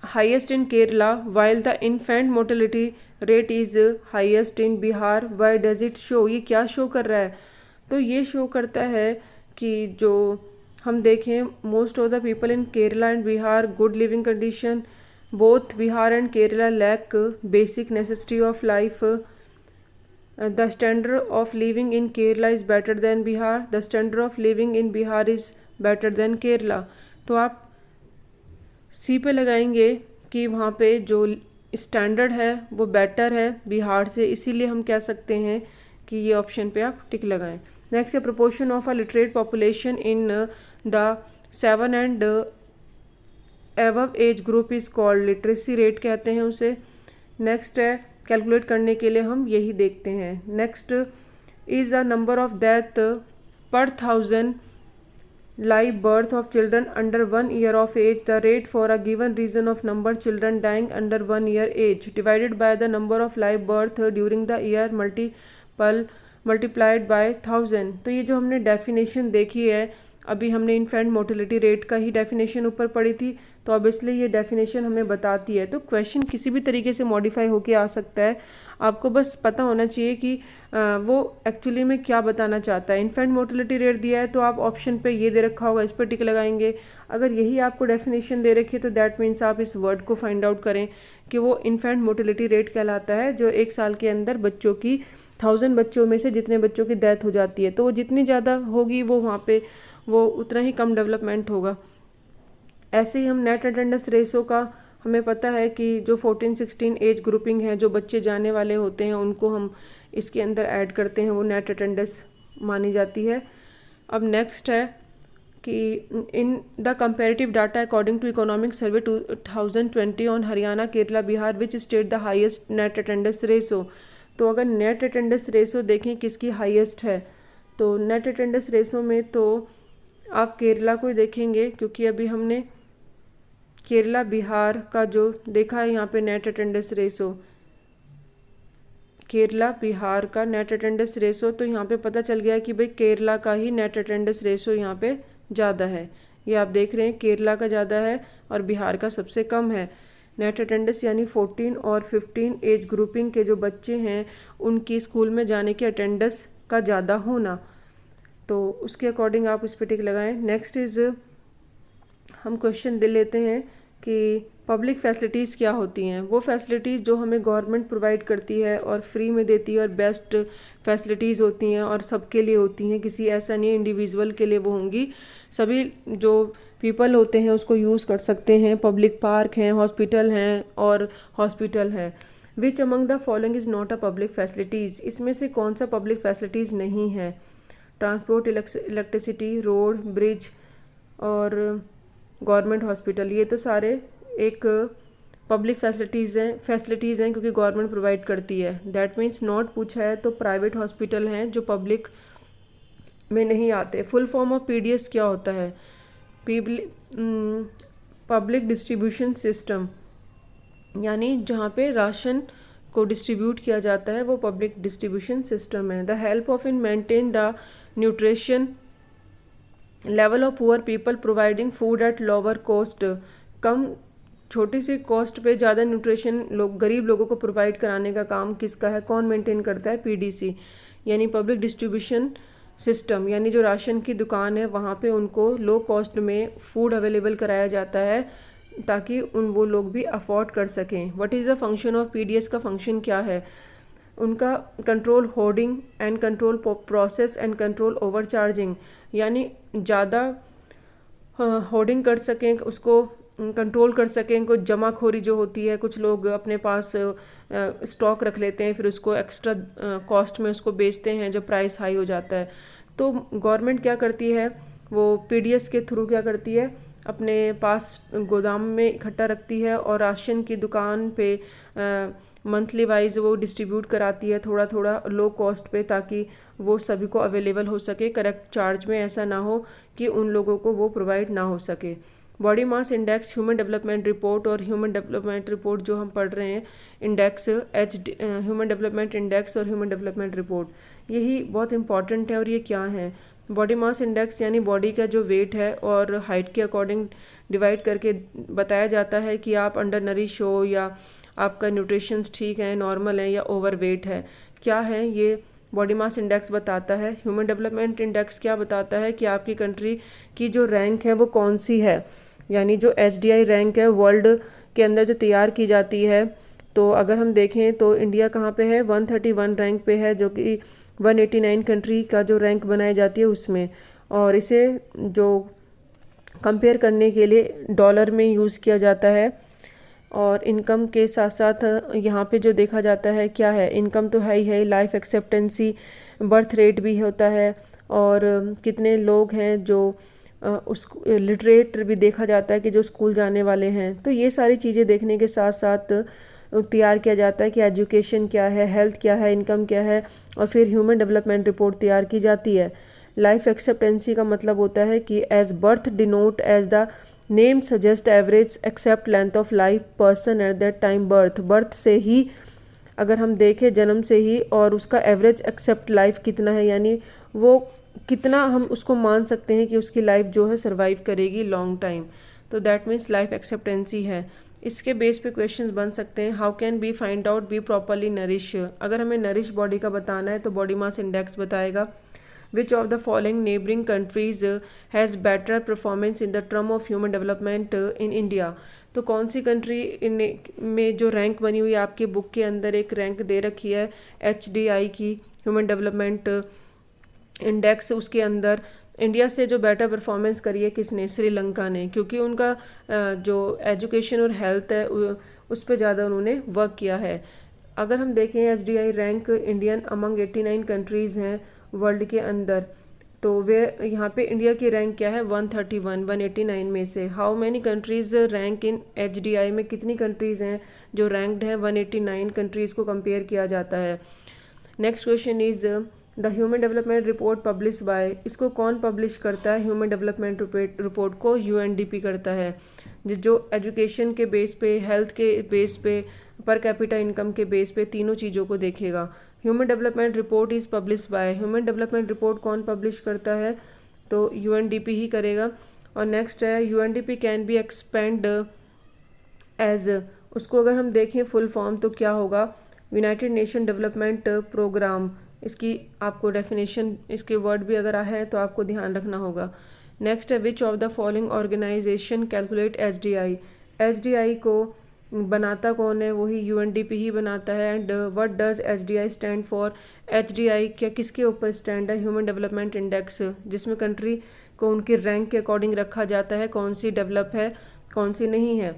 highest in Kerala while the infant mortality rate is highest in Bihar. Why does it show? ये क्या शो कर रहा है? तो ये शो करता है कि जो हम देखें most of the people in Kerala and Bihar good living condition, both Bihar and Kerala lack basic necessity of life. The standard of living in Kerala is better than Bihar, the standard of living in Bihar is better than Kerala. तो आप सी पे लगाएंगे कि वहाँ पे जो standard है वो बेटर है बिहार से, इसीलिए हम कह सकते हैं कि ये ऑप्शन पे आप टिक लगाएं। नेक्स्ट है proportion of a literate population in the 7 and above age group is called, literacy rate कहते हैं उसे। नेक्स्ट है कैलकुलेट करने के लिए हम यही देखते हैं। Next is the number of death पर 1000 live birth of children under 1 year of age, the rate for a given region of number children dying under 1 year age divided by the number of live birth during the year multiplied by 1000। तो ये जो हमने definition देखी है, अभी हमने infant mortality rate का ही definition ऊपर पढ़ी थी, तो ऑब्वियसली ये डेफिनेशन हमें बताती है। तो क्वेश्चन किसी भी तरीके से मॉडिफाई होके आ सकता है, आपको बस पता होना चाहिए कि वो एक्चुअली में क्या बताना चाहता है। इन्फेंट मोर्टेलिटी रेट दिया है तो आप ऑप्शन पे ये दे रखा होगा, इस पर टिक लगाएंगे। अगर यही आपको डेफिनेशन दे रखी है तो दैट मीन्स आप इस वर्ड को फाइंड आउट करें कि वो इन्फेंट मोर्टेलिटी रेट कहलाता है, जो 1 साल के अंदर बच्चों की 1000 बच्चों में से जितने बच्चों की डेथ हो जाती है, तो वो जितनी ज़्यादा होगी वो वहाँ पे वो उतना ही कम डेवलपमेंट होगा। ऐसे ही हम नेट अटेंडेंस रेशो का हमें पता है कि जो 14-16 एज ग्रुपिंग है, जो बच्चे जाने वाले होते हैं उनको हम इसके अंदर ऐड करते हैं, वो नेट अटेंडेंस मानी जाती है। अब नेक्स्ट है कि in the comparative data according to economic survey 2020 on Haryana, Kerala, Bihar, which state the highest net attendance ratio. तो अगर नेट अटेंडेंस रेशो देखें किसकी हाईएस्ट है, तो नेट अटेंडेंस रेशो में तो आप केरला को ही देखेंगे, क्योंकि अभी हमने केरला बिहार का जो देखा है यहाँ पे net attendance ratio, Kerala Bihar का नेट अटेंडेंस रेशो, तो यहाँ पे पता चल गया कि भाई केरला का ही नेट अटेंडेंस रेशो यहाँ पे ज़्यादा है। ये आप देख रहे हैं केरला का ज़्यादा है और बिहार का सबसे कम है नेट अटेंडेंस, यानी 14 और 15 एज ग्रुपिंग के जो बच्चे हैं उनकी स्कूल में जाने की अटेंडेंस का ज़्यादा होना। तो उसके अकॉर्डिंग आप इस पर टिक लगाएं। नेक्स्ट इज़ हम क्वेश्चन दे लेते हैं कि पब्लिक फैसिलिटीज़ क्या होती हैं। वो फैसिलिटीज़ जो हमें गवर्नमेंट प्रोवाइड करती है और फ्री में देती है और बेस्ट फैसिलिटीज़ होती हैं और सबके लिए होती हैं, किसी ऐसा नहीं इंडिविजुअल के लिए वो होंगी, सभी जो पीपल होते हैं उसको यूज़ कर सकते हैं। पब्लिक पार्क हैं, हॉस्पिटल हैं और हॉस्पिटल हैं। Which among the following is not a public facilities, इसमें से कौन सा पब्लिक फैसिलिटीज़ नहीं है। ट्रांसपोर्ट, इलेक्ट्रिसिटी, रोड, ब्रिज और गवर्नमेंट हॉस्पिटल, ये तो सारे एक पब्लिक फैसिलिटीज़ हैं क्योंकि गवर्नमेंट प्रोवाइड करती है। दैट मीन्स नॉट पूछा है तो प्राइवेट हॉस्पिटल हैं जो पब्लिक में नहीं आते। फुल फॉर्म ऑफ पीडीएस क्या होता है? पब्लिक डिस्ट्रीब्यूशन सिस्टम, यानी जहाँ पे राशन को डिस्ट्रीब्यूट किया जाता है वो पब्लिक डिस्ट्रीब्यूशन सिस्टम है। The help of in maintain the nutrition level of poor people providing food at lower cost, कम छोटी सी कॉस्ट पे ज़्यादा न्यूट्रिशन गरीब लोगों को प्रोवाइड कराने का काम किसका है, कौन मेंटेन करता है? पीडीसी, यानी पब्लिक डिस्ट्रीब्यूशन सिस्टम, यानी जो राशन की दुकान है वहाँ पे उनको लो कॉस्ट में फूड अवेलेबल कराया जाता है ताकि वो लोग भी अफोर्ड कर सकें। What is the function of PDS, का फंक्शन क्या है? उनका control hoarding and control process and control over charging, यानी ज़्यादा होर्डिंग कर सकें, उसको कंट्रोल कर सकें। कुछ जमाखोरी जो होती है, कुछ लोग अपने पास स्टॉक रख लेते हैं फिर उसको एक्स्ट्रा कॉस्ट में उसको बेचते हैं जब प्राइस हाई हो जाता है। तो गवर्नमेंट क्या करती है, वो पीडीएस के थ्रू क्या करती है, अपने पास गोदाम में इकट्ठा रखती है और राशन की दुकान पे मंथली वाइज वो डिस्ट्रीब्यूट कराती है थोड़ा थोड़ा लो कॉस्ट पे, ताकि वो सभी को अवेलेबल हो सके करेक्ट चार्ज में, ऐसा ना हो कि उन लोगों को वो प्रोवाइड ना हो सके। Body mass index, human development report और ह्यूमन डेवलपमेंट रिपोर्ट जो हम पढ़ रहे हैं, इंडेक्स ह्यूमन डेवलपमेंट इंडेक्स और ह्यूमन डेवलपमेंट रिपोर्ट, यही बहुत इंपॉर्टेंट है। और ये क्या है? बॉडी मास इंडेक्स यानी बॉडी का जो वेट है और हाइट के अकॉर्डिंग डिवाइड करके बताया जाता है कि आप अंडर नरिश हो या आपका न्यूट्रिशंस ठीक है, नॉर्मल है या ओवर वेट है, क्या है ये बॉडी मास इंडेक्स बताता है। ह्यूमन डेवलपमेंट इंडेक्स क्या बताता है कि आपकी कंट्री की जो रैंक है वो कौन सी है, यानी जो एचडीआई रैंक है वर्ल्ड के अंदर जो तैयार की जाती है। तो अगर हम देखें तो इंडिया कहाँ पे है, 131 रैंक पे है, जो कि 189 कंट्री का जो रैंक बनाई जाती है उसमें। और इसे जो कंपेयर करने के लिए डॉलर में यूज़ किया जाता है। और इनकम के साथ साथ यहाँ पे जो देखा जाता है क्या है, इनकम तो है ही है, लाइफ एक्सेप्टेंसी, बर्थ रेट भी होता है और कितने लोग हैं जो उस लिटरेट भी देखा जाता है कि जो स्कूल जाने वाले हैं। तो ये सारी चीज़ें देखने के साथ साथ तैयार किया जाता है कि एजुकेशन क्या है, हेल्थ क्या है, इनकम क्या है, और फिर ह्यूमन डेवलपमेंट रिपोर्ट तैयार की जाती है। लाइफ एक्सेप्टेंसी का मतलब होता है कि as birth denote as the name suggest average except length of life person at that time birth, birth से ही अगर हम देखें जन्म से ही, और उसका एवरेज एक्सेप्ट लाइफ कितना है, यानी वो कितना हम उसको मान सकते हैं कि उसकी लाइफ जो है सर्वाइव करेगी लॉन्ग टाइम। तो दैट मीन्स लाइफ एक्सेप्टेंसी है। इसके बेस पे क्वेश्चंस बन सकते हैं। How can be find out be properly nourish, अगर हमें नरिश बॉडी का बताना है तो बॉडी मास इंडेक्स बताएगा। विच of the following neighbouring countries has better performance in the term of human development in India, तो कौन सी कंट्री में जो रैंक बनी हुई है आपकी बुक के अंदर एक रैंक दे रखी है HDI की ह्यूमन डेवलपमेंट इंडेक्स, उसके अंदर इंडिया से जो बेटर परफॉर्मेंस करी है किसने, श्रीलंका ने, क्योंकि उनका जो एजुकेशन और हेल्थ है उस पर ज़्यादा उन्होंने वर्क किया है। अगर हम देखें HDI rank Indian among 89 countries हैं वर्ल्ड के अंदर, तो वे यहाँ पे इंडिया की रैंक क्या है 189 में से। How many countries rank in HDI में कितनी कंट्रीज़ हैं जो रैंक्ड हैं 189 कंट्रीज़ को कंपेयर किया जाता है। Next question is the human development report publish bye, इसको कौन पब्लिश करता है ह्यूमन डेवलपमेंट रिपोर्ट को, UNDP करता है, जो एजुकेशन के बेस पे, हेल्थ के बेस पे, पर कैपिटा इनकम के बेस पे तीनों चीज़ों को देखेगा। Human development report is publish by, human development report कौन पब्लिश करता है, तो UNDP ही करेगा। और नेक्स्ट है UNDP can be expand as, उसको अगर हम देखें फुल फॉर्म तो क्या होगा, यूनाइटेड नेशन डेवलपमेंट प्रोग्राम, इसकी आपको डेफिनेशन, इसके वर्ड भी अगर है तो आपको ध्यान रखना होगा। नेक्स्ट है which of the following organization calculate HDI को बनाता कौन है, वही UNDP ही बनाता है। And what does HDI stand for, HDI क्या किसके ऊपर स्टैंड है, ह्यूमन डेवलपमेंट इंडेक्स, जिसमें कंट्री को उनकी रैंक के अकॉर्डिंग रखा जाता है, कौन सी डेवलप है कौन सी नहीं है।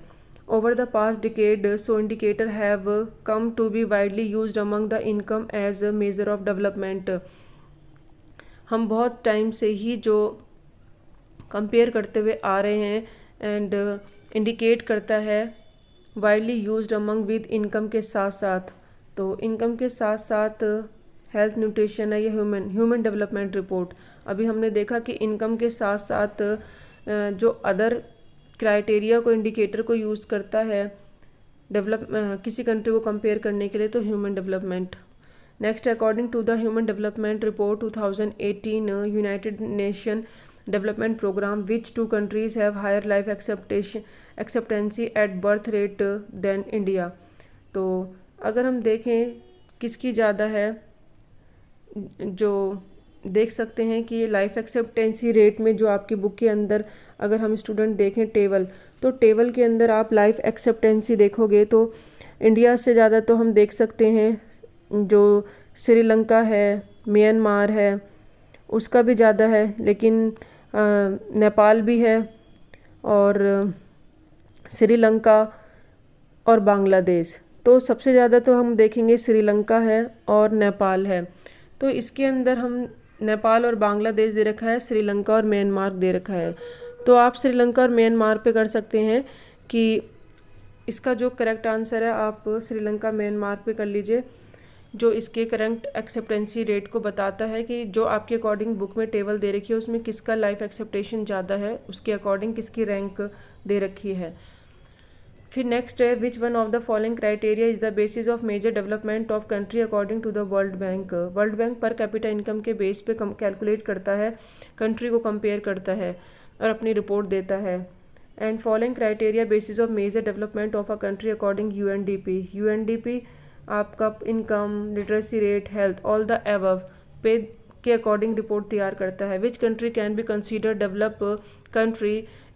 Over the past decade so indicator have come to be widely used among the income as a measure of development, हम बहुत टाइम से ही जो कंपेयर करते हुए आ रहे हैं एंड इंडिकेट करता है widely used among with income के साथ साथ, तो इनकम के साथ साथ हेल्थ न्यूट्रिशन है, ये ह्यूमन डेवलपमेंट रिपोर्ट। अभी हमने देखा कि इनकम के साथ साथ जो अदर क्राइटेरिया को, इंडिकेटर को यूज़ करता है किसी कंट्री को कंपेयर करने के लिए, तो human development. Next, according to the human development report 2018 United Nation Development Programme, which two countries have higher life expectancy at birth rate than India, तो अगर हम देखें किसकी ज़्यादा है, जो देख सकते हैं कि ये लाइफ एक्सेप्टेंसी रेट में जो आपकी बुक के अंदर अगर हम स्टूडेंट देखें टेबल, तो टेबल के अंदर आप लाइफ एक्सेप्टेंसी देखोगे तो इंडिया से ज़्यादा तो हम देख सकते हैं जो श्रीलंका है, म्यांमार है, उसका भी ज़्यादा है, लेकिन नेपाल भी है, और श्रीलंका और बांग्लादेश, तो सबसे ज़्यादा तो हम देखेंगे श्रीलंका है और नेपाल है। तो इसके अंदर हम नेपाल और बांग्लादेश दे रखा है, श्रीलंका और म्यांमार दे रखा है, तो आप श्रीलंका और म्यांमार पे कर सकते हैं कि इसका जो करेक्ट आंसर है आप श्रीलंका म्यांमार पे कर लीजिए, जो इसके करंट एक्सेप्टेंसी रेट को बताता है कि जो आपके अकॉर्डिंग बुक में टेबल दे रखी है उसमें किसका लाइफ एक्सेप्टेशन ज़्यादा है, उसके अकॉर्डिंग किसकी रैंक दे रखी है। फिर नेक्स्ट है which one of the following criteria is the basis of measure development of country according to the world bank, world bank per capita income के बेस पे कैलकुलेट करता है, कंट्री को कंपेयर करता है और अपनी रिपोर्ट देता है। And following criteria basis of measure development of a country according UNDP आपका income, literacy rate, health, all the above पे के अकॉर्डिंग रिपोर्ट तैयार करता है। Which country can be consider develop country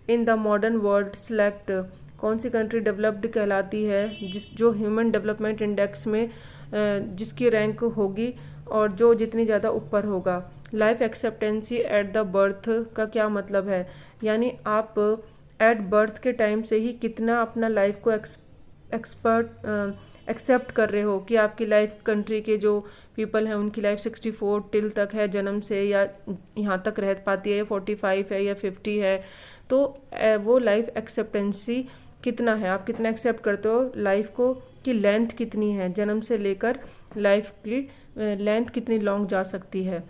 in the modern world, select, कौन सी country developed कहलाती है जो ह्यूमन डेवलपमेंट इंडेक्स में जिसकी रैंक होगी और जो जितनी ज़्यादा ऊपर होगा। Life expectancy at the birth का क्या मतलब है, यानी आप एट बर्थ के टाइम से ही कितना अपना लाइफ को एक्सेप्ट कर रहे हो कि आपकी लाइफ, कंट्री के जो पीपल हैं उनकी लाइफ 64 टिल तक है जन्म से, या यहाँ तक रह पाती है, या 45 है या 50 है, तो वो लाइफ एक्सेप्टेंसी कितना है, आप कितना एक्सेप्ट करते हो लाइफ को, कि लेंथ कितनी है, जन्म से लेकर लाइफ की लेंथ कितनी लॉन्ग जा सकती है।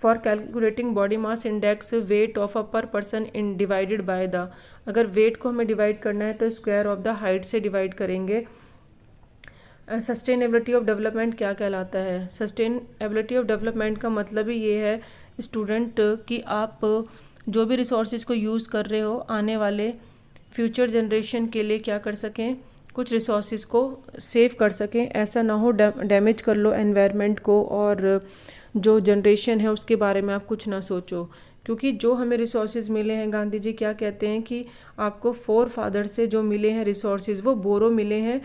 For calculating body mass index weight of a per person in divided by the, अगर वेट को हमें डिवाइड करना है तो स्क्वायर ऑफ द हाइट से डिवाइड करेंगे। सस्टेनेबिलिटी ऑफ डेवलपमेंट क्या कहलाता है, सस्टेनेबिलिटी ऑफ डेवलपमेंट का मतलब ही ये है स्टूडेंट कि आप जो भी रिसोर्सेज को यूज़ कर रहे हो आने वाले फ्यूचर जनरेशन के लिए क्या कर सकें, कुछ रिसोर्सेज को सेव कर सकें, ऐसा ना हो डैमेज कर लो एनवायरनमेंट को और जो जनरेशन है उसके बारे में आप कुछ ना सोचो। क्योंकि जो हमें रिसोर्सेज मिले हैं, गांधी जी क्या कहते हैं कि आपको फोर फादर से जो मिले हैं रिसोर्सेज वो बोरो मिले हैं,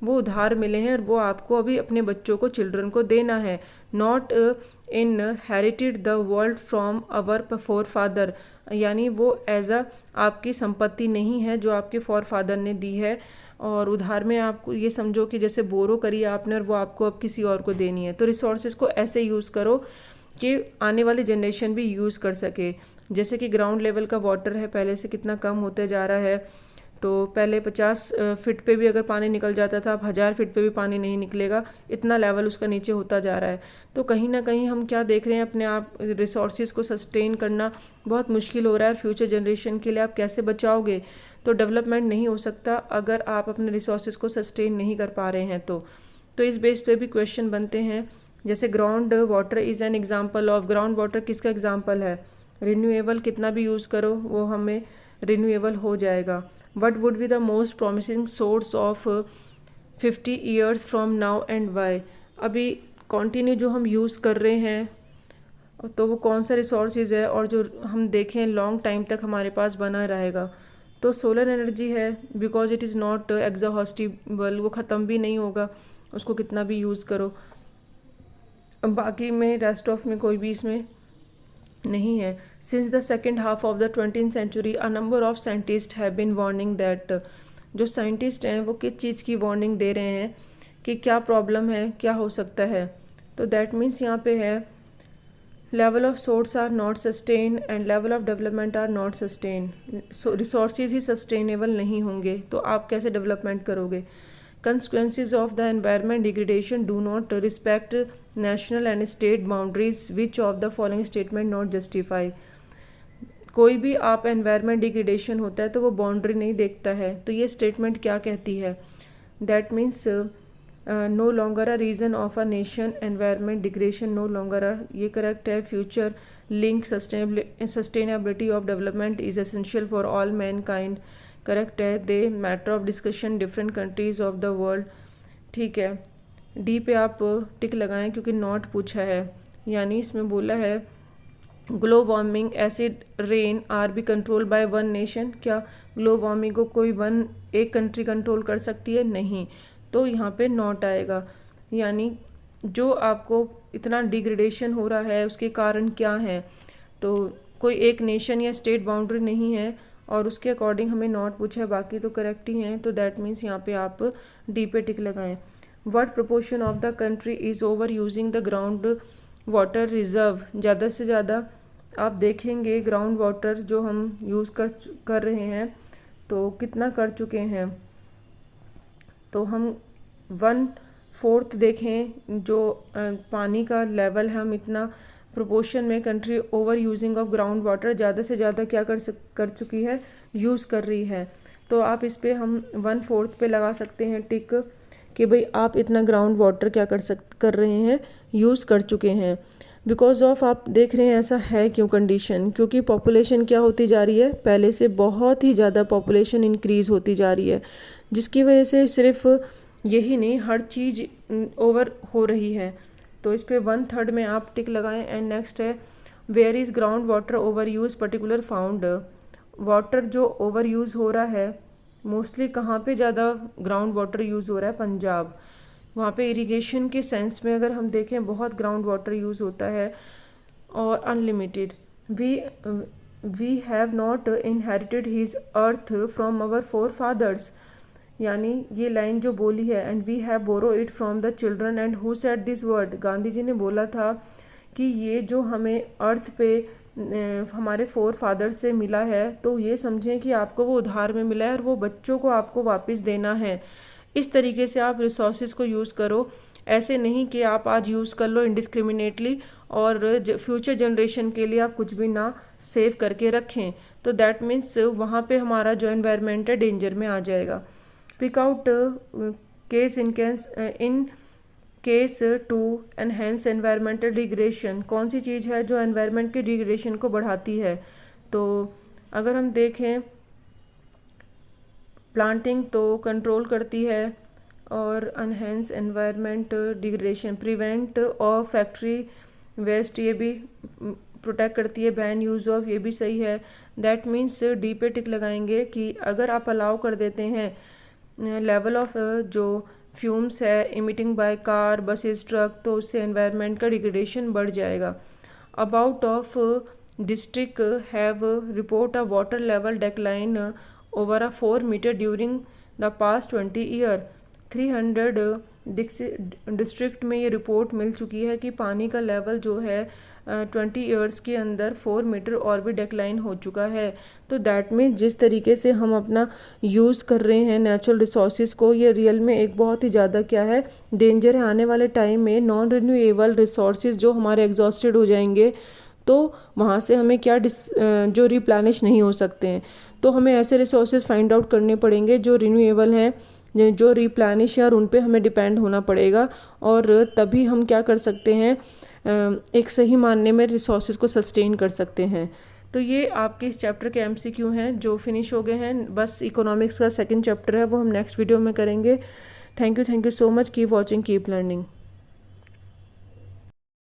वो उधार मिले हैं और वो आपको अभी अपने बच्चों को, चिल्ड्रन को देना है। Not inherited the world from our forefather, यानी वो एज अ आपकी संपत्ति नहीं है जो आपके फोर फादर ने दी है। और उधार में आपको ये समझो कि जैसे बोरो करी आपने और वो आपको अब किसी और को देनी है। तो रिसोर्सेज को ऐसे यूज़ करो कि आने वाली जनरेशन भी यूज़ कर सके। जैसे कि ग्राउंड लेवल का वाटर है पहले से कितना कम होते जा रहा है। तो पहले 50 फीट पे भी अगर पानी निकल जाता था, अब 1000 फीट पे भी पानी नहीं निकलेगा, इतना लेवल उसका नीचे होता जा रहा है। तो कहीं ना कहीं हम क्या देख रहे हैं, अपने आप रिसोर्सेज को सस्टेन करना बहुत मुश्किल हो रहा है। और फ्यूचर जनरेशन के लिए आप कैसे बचाओगे? तो डेवलपमेंट नहीं हो सकता अगर आप अपने रिसोर्सेज को सस्टेन नहीं कर पा रहे हैं। तो इस बेस पे भी क्वेश्चन बनते हैं। जैसे ground water is an example of, ground water किसका एग्जाम्पल है? रिन्यूएबल, कितना भी यूज़ करो वो हमें रिन्यूएबल हो जाएगा। What would be the most promising source of 50 years from now and why? अभी कंटिन्यू जो हम यूज़ कर रहे हैं तो वो कौन सा रिसोर्सेज है और जो हम देखें लॉन्ग टाइम तक हमारे पास बना रहेगा? तो सोलर एनर्जी है, because it is not exhaustible, वो ख़त्म भी नहीं होगा उसको कितना भी यूज़ करो। बाकी में रेस्ट ऑफ में कोई भी इसमें नहीं है। Since the second half of the 20th century a number of scientist have been warning that, जो साइंटिस्ट हैं वो किस चीज़ की वार्निंग दे रहे हैं कि क्या प्रॉब्लम है, क्या हो सकता है? तो दैट मीन्स यहाँ पे है level of source are not sustain and level of development are not sustain. Resources ही सस्टेनेबल नहीं होंगे तो आप कैसे डेवलपमेंट करोगे? Consequences of the environment degradation do not respect national and state boundaries, which of the following statement not justify? कोई भी आप एनवायरनमेंट डिग्रेडेशन होता है तो वो बाउंड्री नहीं देखता है। तो ये स्टेटमेंट क्या कहती है? That means no longer a region of a nation environment degradation no longer a, ये करेक्ट है। Future link sustainability of development is essential for all mankind, correct है। They matter of discussion different countries of the world, ठीक है। D पे आप tick लगाएं क्योंकि not पूछा है, यानी इसमें बोला है global warming acid rain are be control by one nation. क्या ग्लोबल वार्मिंग को कोई एक कंट्री कंट्रोल कर सकती है? नहीं। तो यहाँ पे नॉट आएगा। यानी जो आपको इतना डिग्रेडेशन हो रहा है उसके कारण क्या है? तो कोई एक नेशन या स्टेट बाउंड्री नहीं है और उसके अकॉर्डिंग हमें नॉट पूछा है, बाकी तो करेक्ट ही हैं। तो दैट मीन्स यहाँ पे आप डी पे टिक लगाएं। What proportion of the country is over using the ground water reserve? ज़्यादा से ज़्यादा आप देखेंगे ग्राउंड वाटर जो हम यूज़ कर रहे हैं तो कितना कर चुके हैं। तो हम 1/4 देखें जो पानी का लेवल है, हम इतना प्रोपोर्शन में country over using of ground water ज़्यादा से ज़्यादा क्या कर चुकी है, यूज़ कर रही है। तो आप इस पे हम 1/4 पे लगा सकते हैं टिक कि भाई आप इतना ग्राउंड वाटर क्या कर रहे हैं, यूज़ कर चुके हैं। बिकॉज ऑफ आप देख रहे हैं ऐसा है क्यों कंडीशन, क्योंकि पॉपुलेशन क्या होती जा रही है, पहले से बहुत ही ज़्यादा पॉपुलेशन इंक्रीज़ होती जा रही है, जिसकी वजह से सिर्फ यही नहीं हर चीज़ ओवर हो रही है। तो इस पे 1/3 में आप टिक लगाएं। एंड नेक्स्ट है where is ground water over use particular found? Water जो ओवर यूज़ हो रहा है मोस्टली कहाँ पे ज़्यादा ग्राउंड वाटर यूज़ हो रहा है? पंजाब। वहाँ पे इरिगेशन के सेंस में अगर हम देखें बहुत ग्राउंड वाटर यूज़ होता है और unlimited. We have not inherited his earth from our forefathers, यानी ये लाइन जो बोली है and we have borrow it from the children and who said this word? Gandhi ji ने बोला था कि ये जो हमें अर्थ पे हमारे फोर फादर से मिला है तो ये समझें कि आपको वो उधार में मिला है और वो बच्चों को आपको वापस देना है। इस तरीके से आप रिसोर्सेज को यूज़ करो, ऐसे नहीं कि आप आज यूज़ कर लो इनडिस्क्रिमिनेटली और फ्यूचर जनरेशन के लिए आप कुछ भी ना सेव करके रखें। तो दैट मीन्स वहाँ पे हमारा जो एनवायरनमेंट है डेंजर में आ जाएगा। Pick out case in case to enhance environmental degradation. कौन सी चीज़ है जो एनवायरनमेंट के डिग्रेडेशन को बढ़ाती है? तो अगर हम देखें प्लांटिंग तो कंट्रोल करती है और enhance environment degradation, prevent of factory waste ये भी प्रोटेक्ट करती है, बैन यूज़ ऑफ ये भी सही है। दैट मीन्स डी पे टिक लगाएंगे कि अगर आप अलाउ कर देते हैं लेवल ऑफ जो फ्यूम्स है emitting by car buses truck, तो उससे एनवायरनमेंट का डिग्रेडेशन बढ़ जाएगा। About of district have report a water level decline over a 4 metre during the past 20 year. 300 district में ये रिपोर्ट मिल चुकी है कि पानी का लेवल जो है 20 ईयर्स के अंदर 4 मीटर और भी डिक्लाइन हो चुका है। तो दैट मीन्स जिस तरीके से हम अपना यूज़ कर रहे हैं नेचुरल रिसोर्सेज को, ये रियल में एक बहुत ही ज़्यादा क्या है डेंजर है। आने वाले टाइम में नॉन रिन्यूएबल रिसोर्सेज जो हमारे एग्जॉस्टेड हो जाएंगे तो वहाँ से हमें क्या जो रिप्लेनिश नहीं हो सकते हैं। तो हमें ऐसे रिसोर्सेज फाइंड आउट करने पड़ेंगे जो रिन्यूएबल हैं, जो रिप्लेनिश है, और उन पे हमें डिपेंड होना पड़ेगा। और तभी हम क्या कर सकते हैं, एक सही मानने में रिसोर्सेज को सस्टेन कर सकते हैं। तो ये आपके इस चैप्टर के MCQ हैं जो फिनिश हो गए हैं। बस इकोनॉमिक्स का सेकंड चैप्टर है, वो हम नेक्स्ट वीडियो में करेंगे। Thank you so much, keep watching, keep learning.